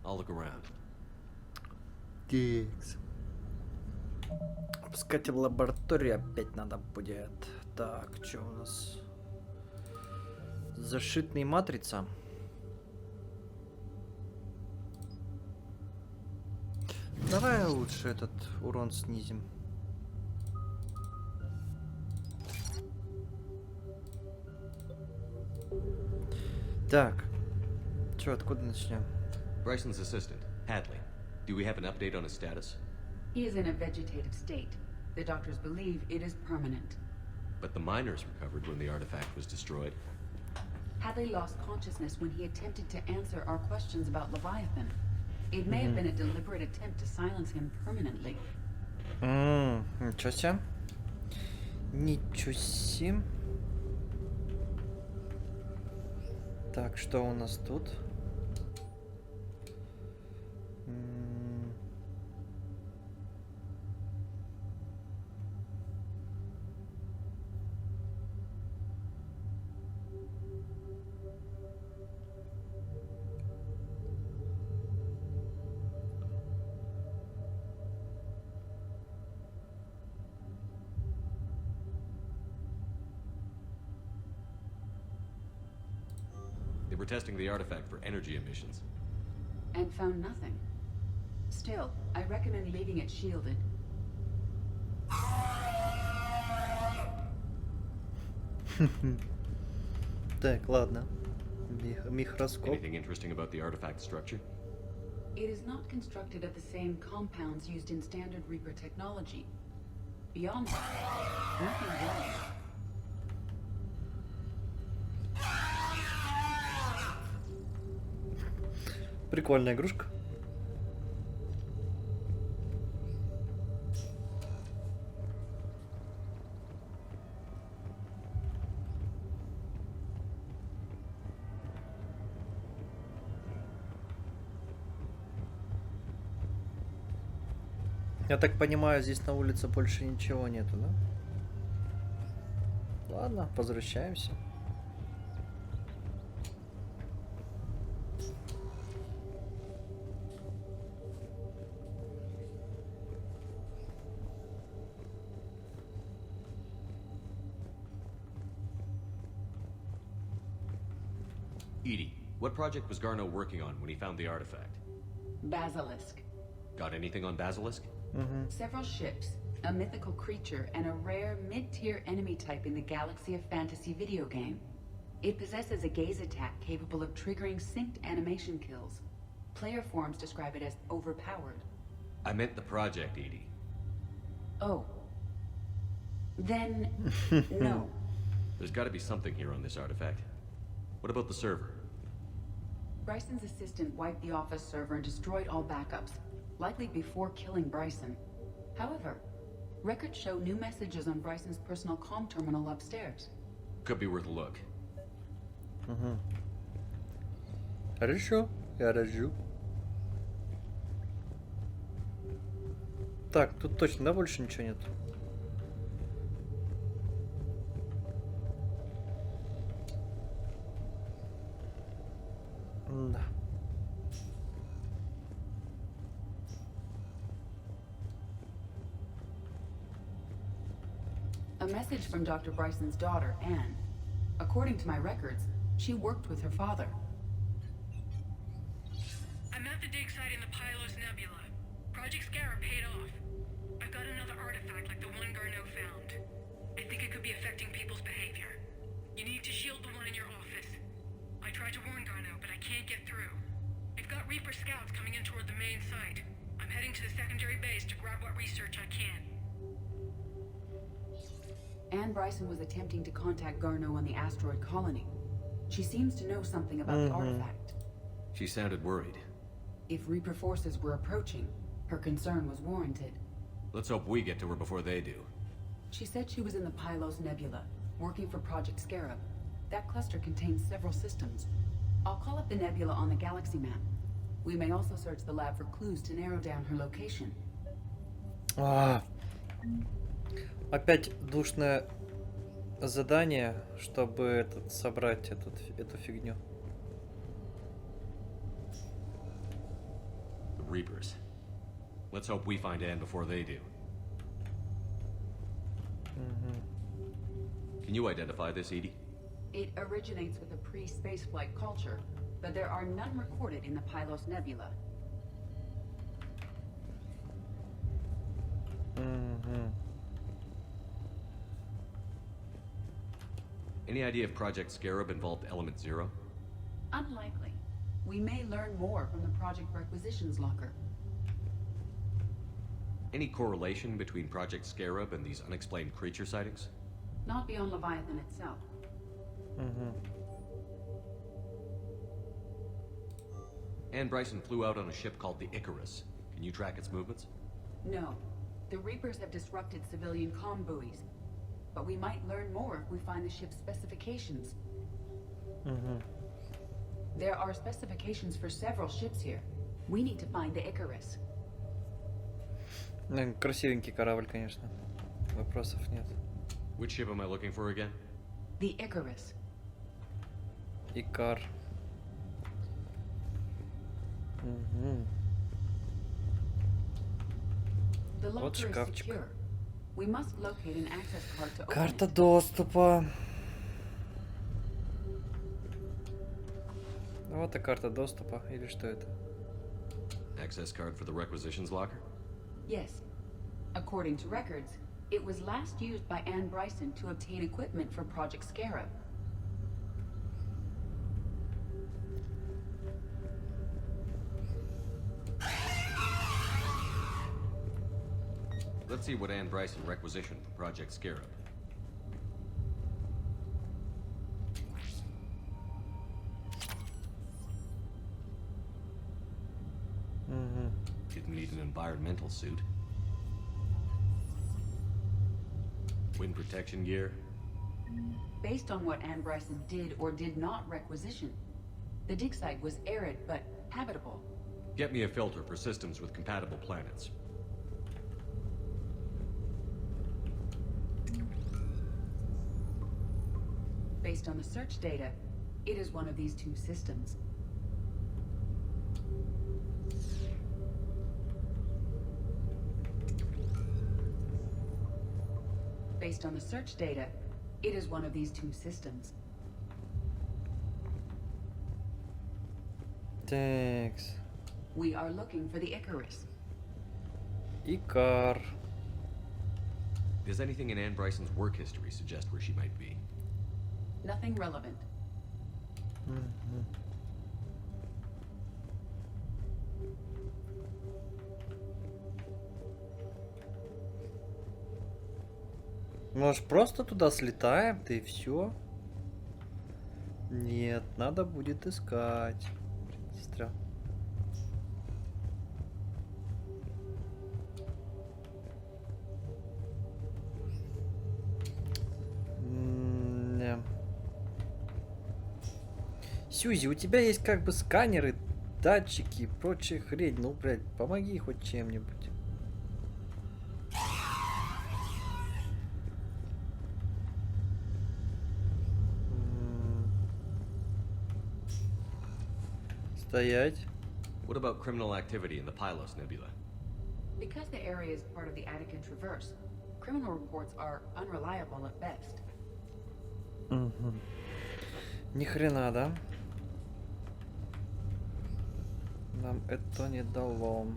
I'll look around. Текс. Пускать в лабораторию опять надо будет. Так, что у нас? Защитные матрица. Давай лучше этот урон снизим. Так. Чё, откуда начнем? Bryson's assistant, Hadley. Do we have an update on his status? He is in a vegetative state. The doctors believe it is permanent. But the miners recovered when the artifact was destroyed. Hadley lost consciousness when he attempted to answer our questions about Leviathan. It may have been a deliberate attempt to silence him permanently. Ничего себе. Ничего себе. Так, что у нас тут? They were testing the artifact for energy emissions. And found nothing. Still, I recommend leaving it shielded. Так, ладно. Микроскоп. Anything interesting about the artifact structure? It is not constructed of the same compounds used in standard Reaper technology. Beyond that, nothing else. Прикольная игрушка. Я так понимаю, здесь на улице больше ничего нету, да? Ладно, возвращаемся. Edie, what project was Garneau working on when he found the artifact? Basilisk. Got anything on Basilisk? Several ships, a mythical creature, and a rare mid-tier enemy type in the Galaxy of Fantasy video game. It possesses a gaze attack capable of triggering synced animation kills. Player forums describe it as overpowered. I meant the project, Edie. Oh. Then, no. There's got to be something here on this artifact. What about the server? Bryson's assistant wiped the office server and destroyed all backups, likely before killing Bryson. However, records show new messages on Bryson's personal comm terminal upstairs. Could be worth a look. Хорошо, я раджу. Так, тут точно, да, больше ничего нет? Да. A message from Dr. Bryson's daughter, Anne. According to my records, she worked with her father. I'm at the dig site in the Pylos Nebula. Project Scarab paid off. I've got another artifact like the one Garneau found. I think it could be affecting people's behavior. You need to shield the one in your office. I tried to warn Garneau, but I can't get through. I've got Reaper scouts coming in toward the main site. I'm heading to the secondary base to grab what research I can. Anne Bryson was attempting to contact Garneau on the asteroid colony. She seems to know something about the artifact. She sounded worried. If Reaper forces were approaching, her concern was warranted. Let's hope we get to her before they do. She said she was in the Pylos Nebula, working for Project Scarab. That cluster contains several systems. I'll call up the nebula on the galaxy map. We may also search the lab for clues to narrow down her location. Опять душное задание, чтобы собрать эту фигню. The Reapers. Let's hope we find Anne before they do. Can you identify this, Edie? It originates with a pre-spaceflight culture, but there are none recorded in the Pylos Nebula. Any idea if Project Scarab involved Element Zero? Unlikely. We may learn more from the Project Requisitions Locker. Any correlation between Project Scarab and these unexplained creature sightings? Not beyond Leviathan itself. Anne Bryson flew out on a ship called the Icarus. Can you track its movements? No. The Reapers have disrupted civilian comm buoys. But we might learn more if we find the ship's specifications. There are specifications for several ships here. We need to find the Icarus. Красивенький корабль, конечно. Вопросов нет. Which ship am I looking for again? The Icarus. Икар. The Вот locker is шкафчик. secure. We must locate an access card to open Карта it. доступа. Вот и карта доступа. Или что это? Access card for the Requisitions Locker? Yes. According to records, it was last used by Anne Bryson to obtain equipment for Project Scarab. Let's see what Anne Bryson requisitioned for Project Scarab. Didn't need an environmental suit. Wind protection gear. Based on what Anne Bryson did or did not requisition, the dig site was arid but habitable. Get me a filter for systems with compatible planets. Based on the search data, it is one of these two systems. Based on the search data, it is one of these two systems. Thanks. We are looking for the Icarus. Икар. Does anything in Anne Bryson's work history suggest where she might be? Nothing relevant. Может, просто туда слетаем, да и все? Нет, надо будет искать. Сестра. Не. Сьюзи, у тебя есть как бы сканеры, датчики и прочая хрень. Ну, блядь, помоги хоть чем-нибудь. Стоять. What about criminal activity in the Pylos Nebula? Because the area is part of the Attican Traverse, criminal reports are unreliable at best. Угу. Ни хрена, да? Нам это не дало.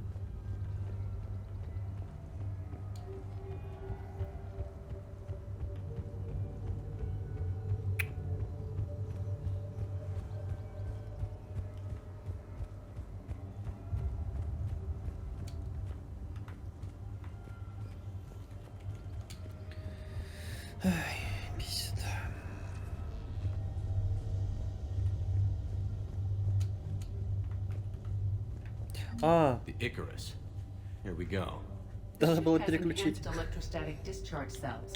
Ай, бесит. The Icarus. Here we go. Надо было Has переключить. enhanced electrostatic discharge cells.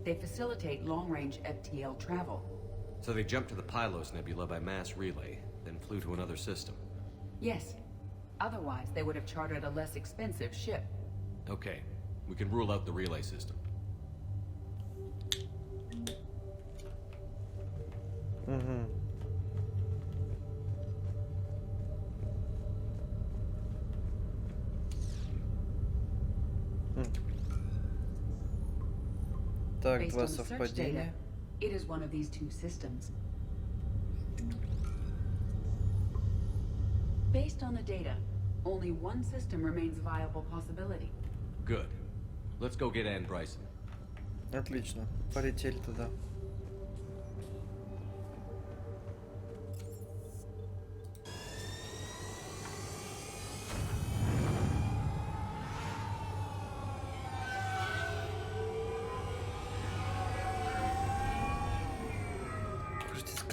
They facilitate long-range FTL travel. So they jumped to the Pylos Nebula by mass relay, then flew to another system. Yes. Otherwise, they would have chartered a less expensive ship. Okay, we can rule out the relay system. Угу. Так, Based два on the search data, совпадения. it is one of these two systems. Based on the data, only one system remains a viable possibility. Good. Let's go get Anne Bryson. Отлично. Полетели туда.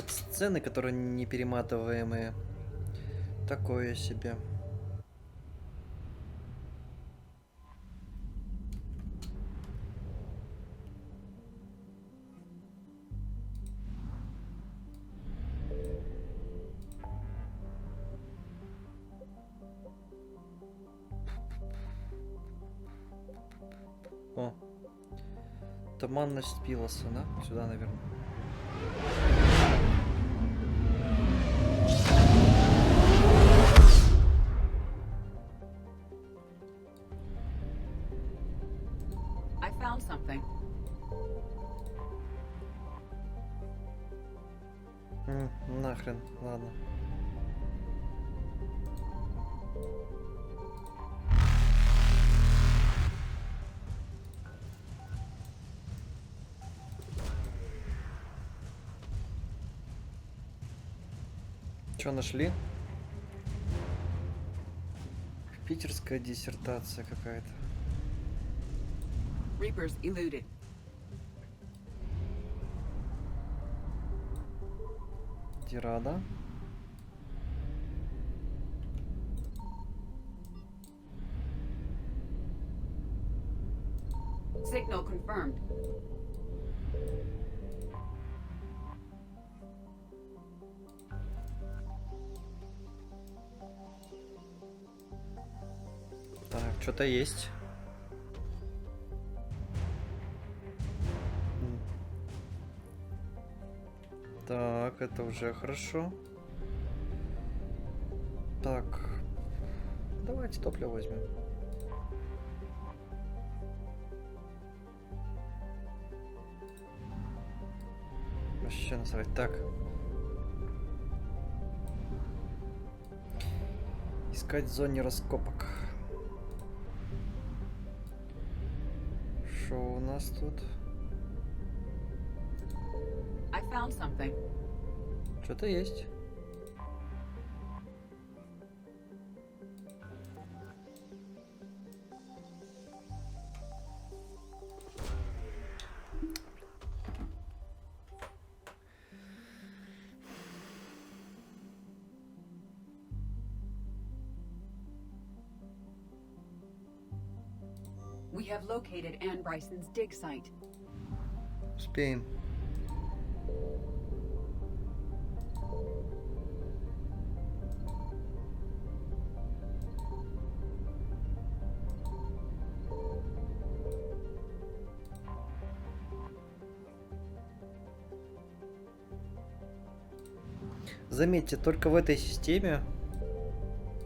Сцены, которые не перематываемые. Такое себе. О. Туманность Пилоса, да? Сюда, наверное. I found something. Нахрен, ладно. Что нашли? Питерская диссертация какая-то. Reapers eluded. Тирада. Signal confirmed. Так, что-то есть. Так, это уже хорошо. Так, давайте топливо возьмем. Вообще насрать. Так. Искать в зоне раскопок. Что у нас тут? I found something. Что-то есть. We have located Anne Bryson's dig site. Успеем. Заметьте, только в этой системе,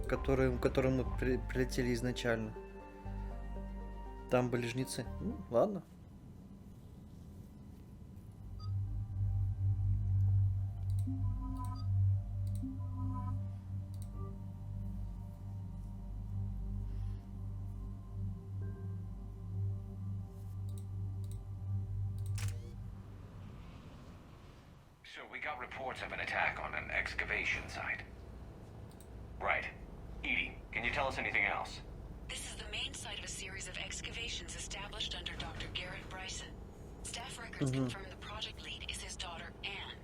которую мы прилетели изначально, там были жнецы. Ну, ладно. So we got reports of an attack on an excavation site. Right. Edie, can you tell us anything else? This is the main site of a series of excavations established under Dr. Garrett Bryson. Staff records confirm the project lead is his daughter, Anne.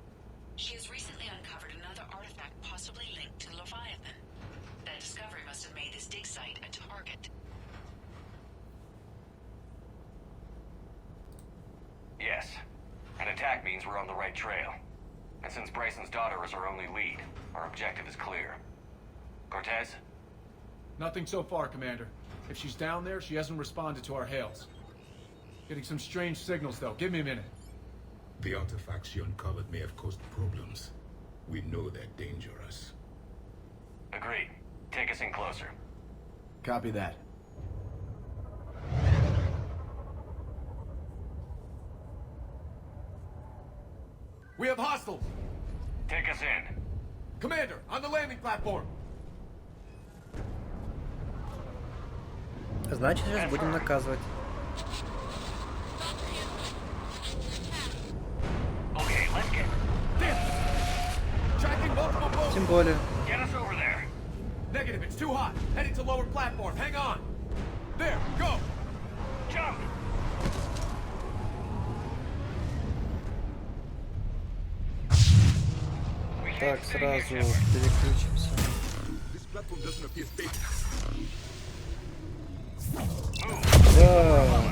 She has recently uncovered another artifact possibly linked to Leviathan. That discovery must have made this dig site a target. Yes. An attack means we're on the right trail. And since Bryson's daughter is our only lead, our objective is clear. Cortez? Nothing so far, Commander. If she's down there, she hasn't responded to our hails. Getting some strange signals, though. Give me a minute. The artifacts she uncovered may have caused problems. We know they're dangerous. Agreed. Take us in closer. Copy that. We have hostiles! Take us in. Commander, on the landing platform! Значит, сейчас будем наказывать. Okay, let's get... Tracking multiple boats! Тем более. Get us over there. Negative, it's too hot. Heading to lower platform. Hang on. There, go! Jump! Так, сразу переключимся. Да.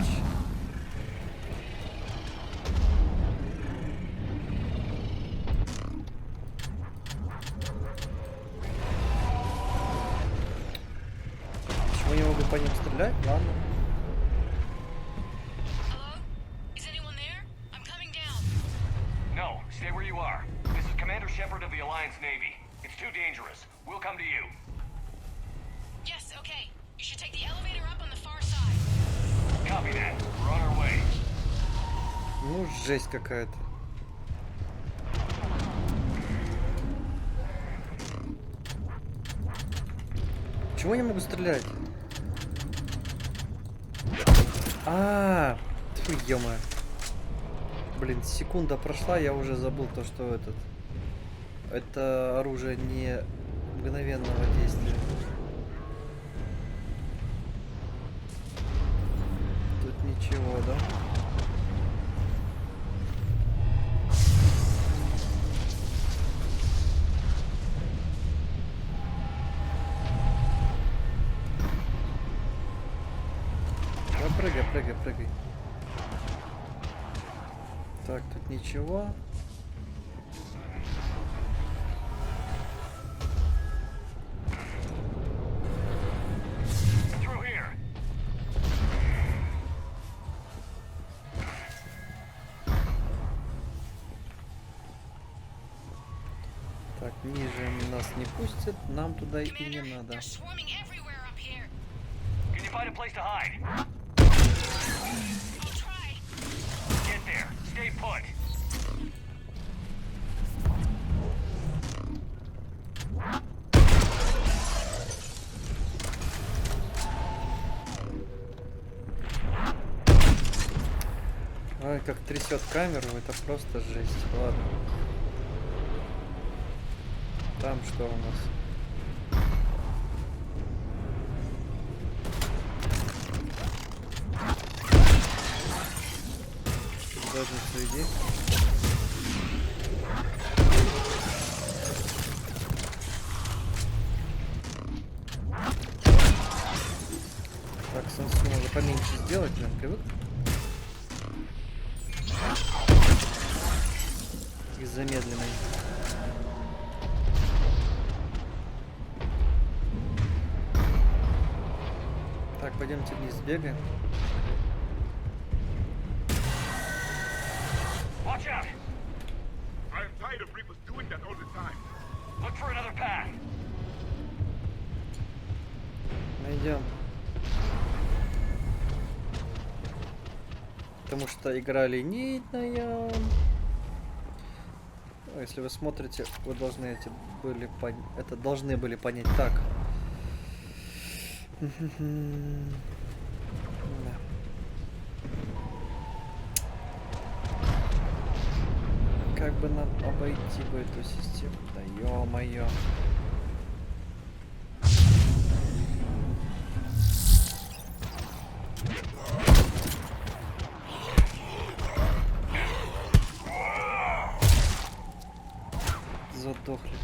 Почему я могу по ним стрелять? Ладно. No, stay where you are. This is Commander Shepard of the Alliance Navy. It's too dangerous. We'll come to you. Yes, okay. You should take the elevator up on the far side. Copy that. We're on our way. Ну, жесть какая-то. Чего я не могу стрелять? Тьфу, ё-моё. Блин, секунда прошла, я уже забыл то, что это оружие не мгновенного действия. Тут ничего, да? Да, прыгай, прыгай, прыгай. Так, тут ничего. Так, ниже нас не пустят, нам туда и не надо. Can you find a place to hide? Get there. Stay put. Ой, как трясет камеру, это просто жесть. Ладно. Там что у нас? В задницу иди. Так, сенсу надо поменьше сделать, прям привык. Из замедленной. Так, пойдемте вниз сбегаем. Watch out! I'm tired of Reapers doing that all the time. Look for another path. Найдем. Потому что игра линейная. Если вы смотрите, вы должны должны были понять. Так. Да. Как бы нам обойти бы эту систему? Да ё-моё. Задохли.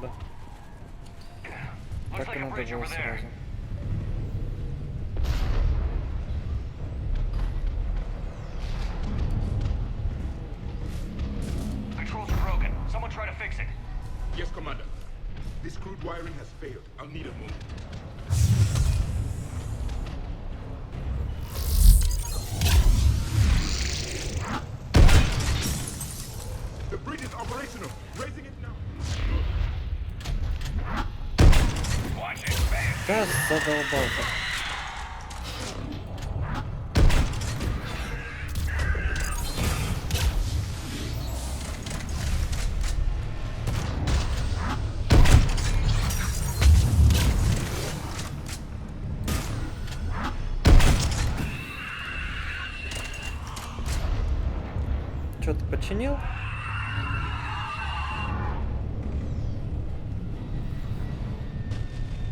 Да. Так и надо было сразу. Controls are broken. Someone try to fix it. Yes, Commander. This crude wiring has failed. I'll need a move. The bridge is operational. Raising it now. Watch it, man. Да, задолбал-то. Что ты починил?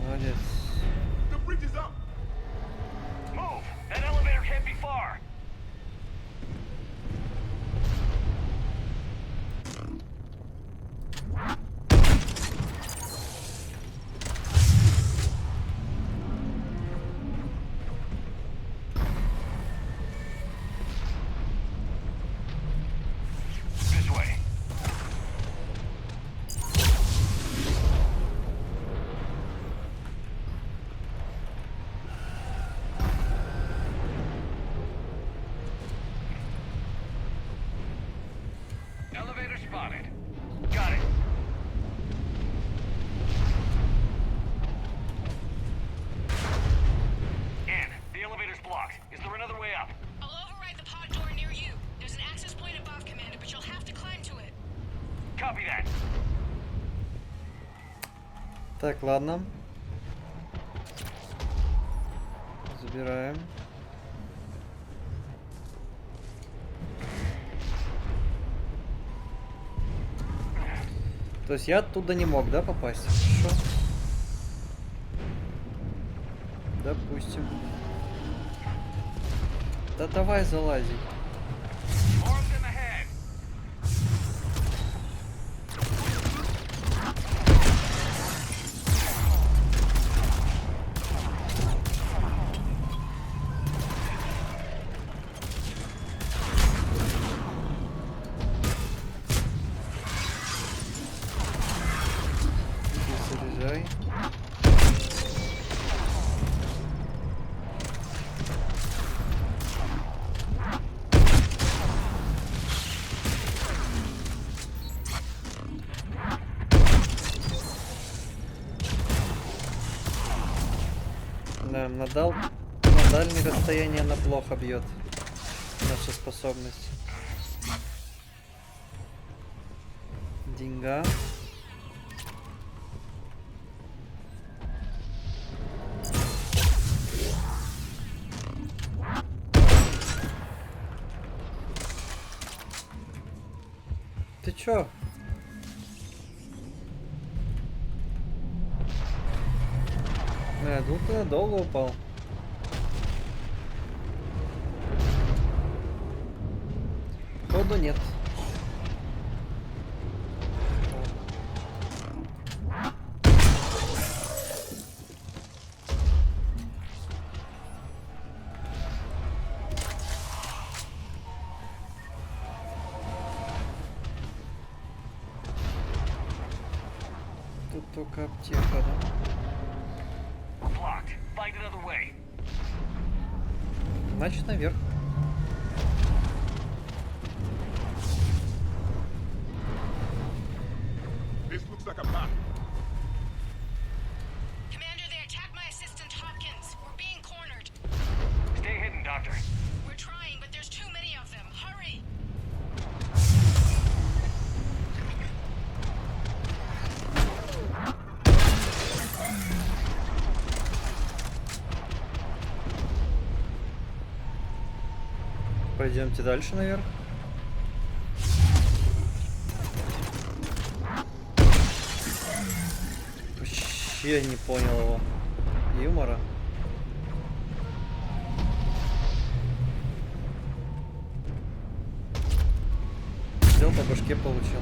Молодец. The bridge is up. Move! That elevator can't be far. This way. Elevator spotted. Got it. Ann, the elevator's blocked. Is there another way up? I'll override the pod door near you. There's an access point above, Commander, but you'll have to climb to it. Copy that. Так, ладно. Забираем. То есть я оттуда не мог, да, попасть? Хорошо. Допустим. Да давай залази. Arms in the head. Заряжай. Да, на дальние расстояния она плохо бьет. Наша способность. Деньга. чё? Я думал, ты надолго упал. Походу нет. Тут только аптека, да? Значит, наверх. This looks like a path. Commander, they attacked my assistant Hopkins. We're being cornered. Stay hidden, Doctor. We're trying, but there's too many of them. Hurry! Пойдемте дальше наверх. Вообще не понял его юмора. Взял по башке, получил.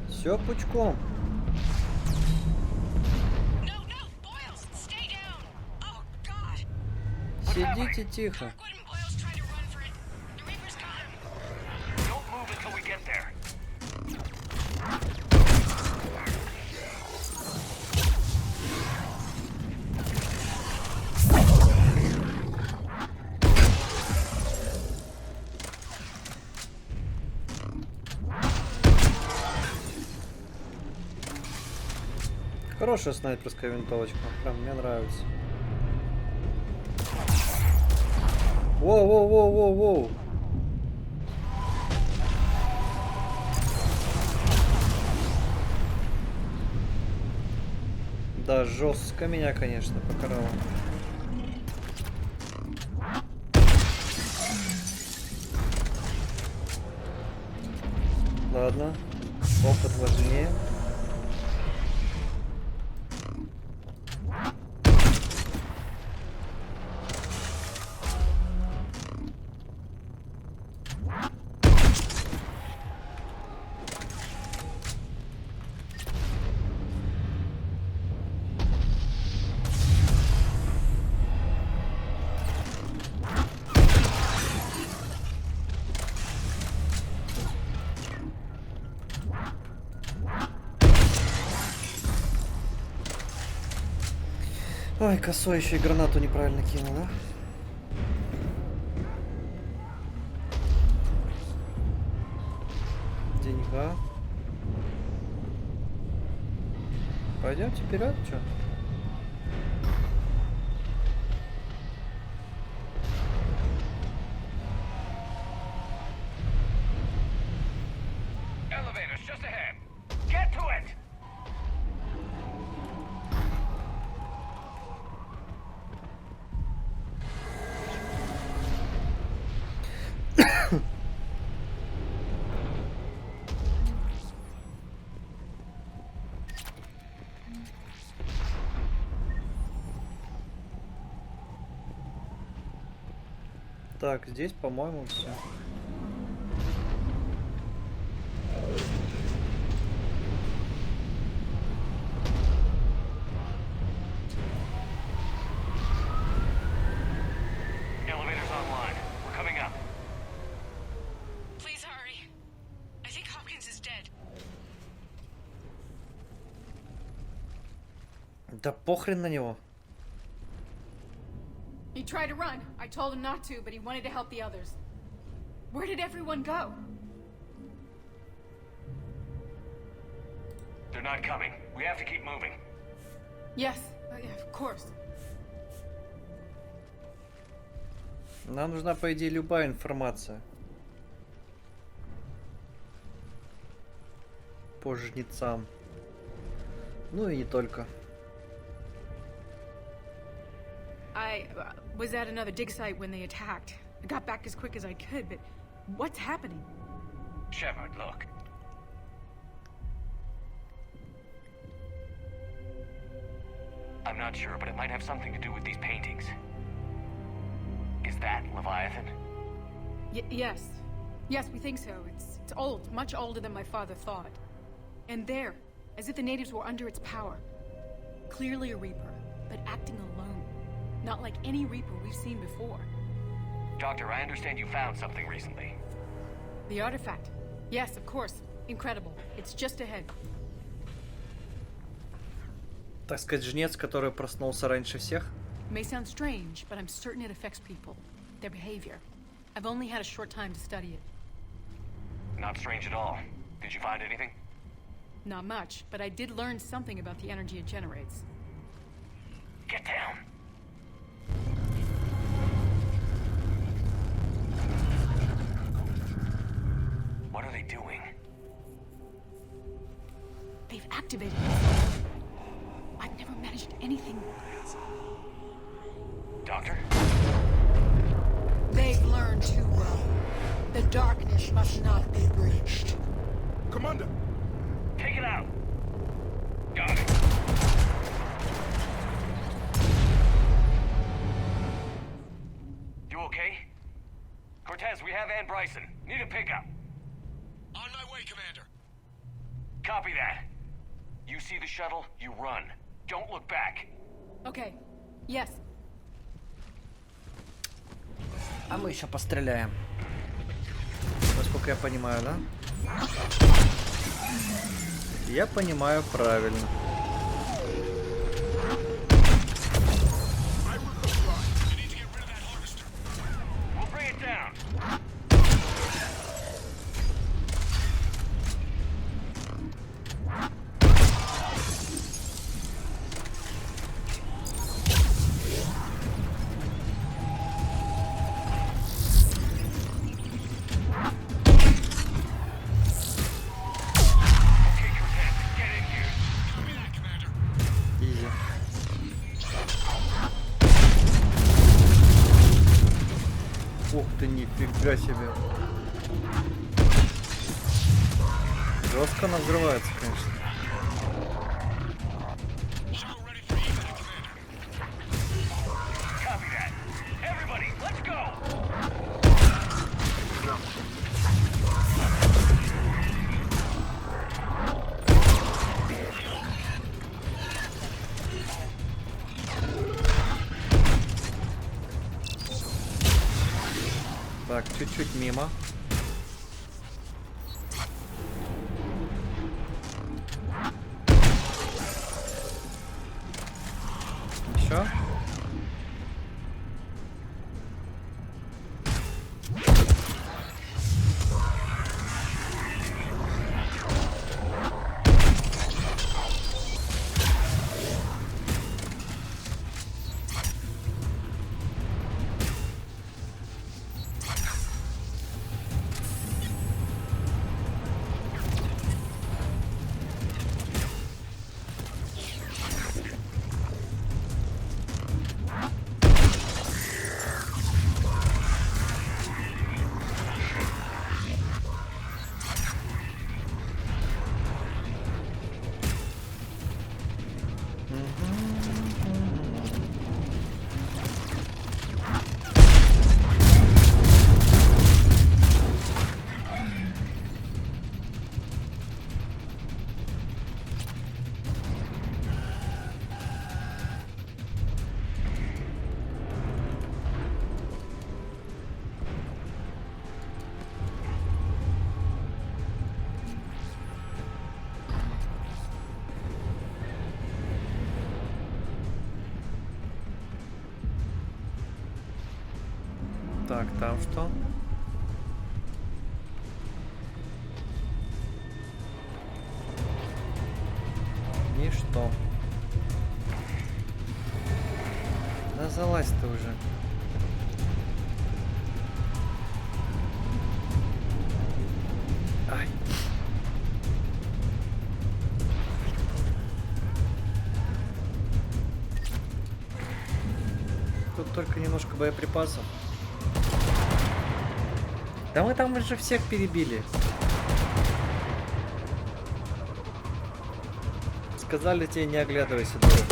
Все пучком. Сидите тихо. Хорошая снайперская винтовочка, прям мне нравится. Воу-воу-воу-воу-воу. Да, жестко меня, конечно, покарало. Ладно, опыт важнее. Ой, косой еще и гранату неправильно кинул, да? Деньга. Пойдемте вперед, что? Так, здесь, по-моему, все. Elevator's online. We're coming up. Please hurry. I think Hopkins is Да похрен на него. He tried to run. I told him not to, but he wanted to help the others. Where did everyone go? They're not coming. We have to keep moving. Yes, yeah, of course. Нам нужна, по идее, любая информация. По жнецам. Ну и не только. I was at another dig site when they attacked. I got back as quick as I could, but what's happening? Shepard, look. I'm not sure, but it might have something to do with these paintings. Is that Leviathan? Yes. Yes, we think so. It's old, much older than my father thought. And there, as if the natives were under its power. Clearly a Reaper, but acting alone. Not like any Reaper we've seen before. Doctor, I understand you found something recently. The artifact. Yes, of course. Incredible. It's just ahead. Так сказать, жнец, который проснулся раньше всех. May sound strange, but I'm certain it affects people. Their behavior. I've only had a short time to study it. Not strange at all. Did you find anything? Not much, but I did learn something about the energy it generates. Get down. What are they doing? They've activated it. I've never managed anything. Doctor? They've learned too well. The darkness must not be breached. Commander! Take it out! Got it. You okay? Cortez, we have Ann Bryson. Need a pickup. On my way, Commander. Copy that. You see the shuttle, you run. Don't look back. Okay. Yes. А мы еще постреляем. Насколько я понимаю, да? Я понимаю правильно. We'll bring it down. Изи. Ух ты, нифига себе. Жестко она взрывается, конечно. Copy that. Everybody, let's go. Так, чуть-чуть мимо. Еще. Так, там что? Ничто. Да залазь ты уже. Ай. Тут только немножко боеприпасов. Да мы там уже всех перебили. Сказали тебе, не оглядывайся, дурак.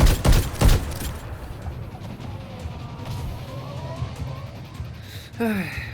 Эх.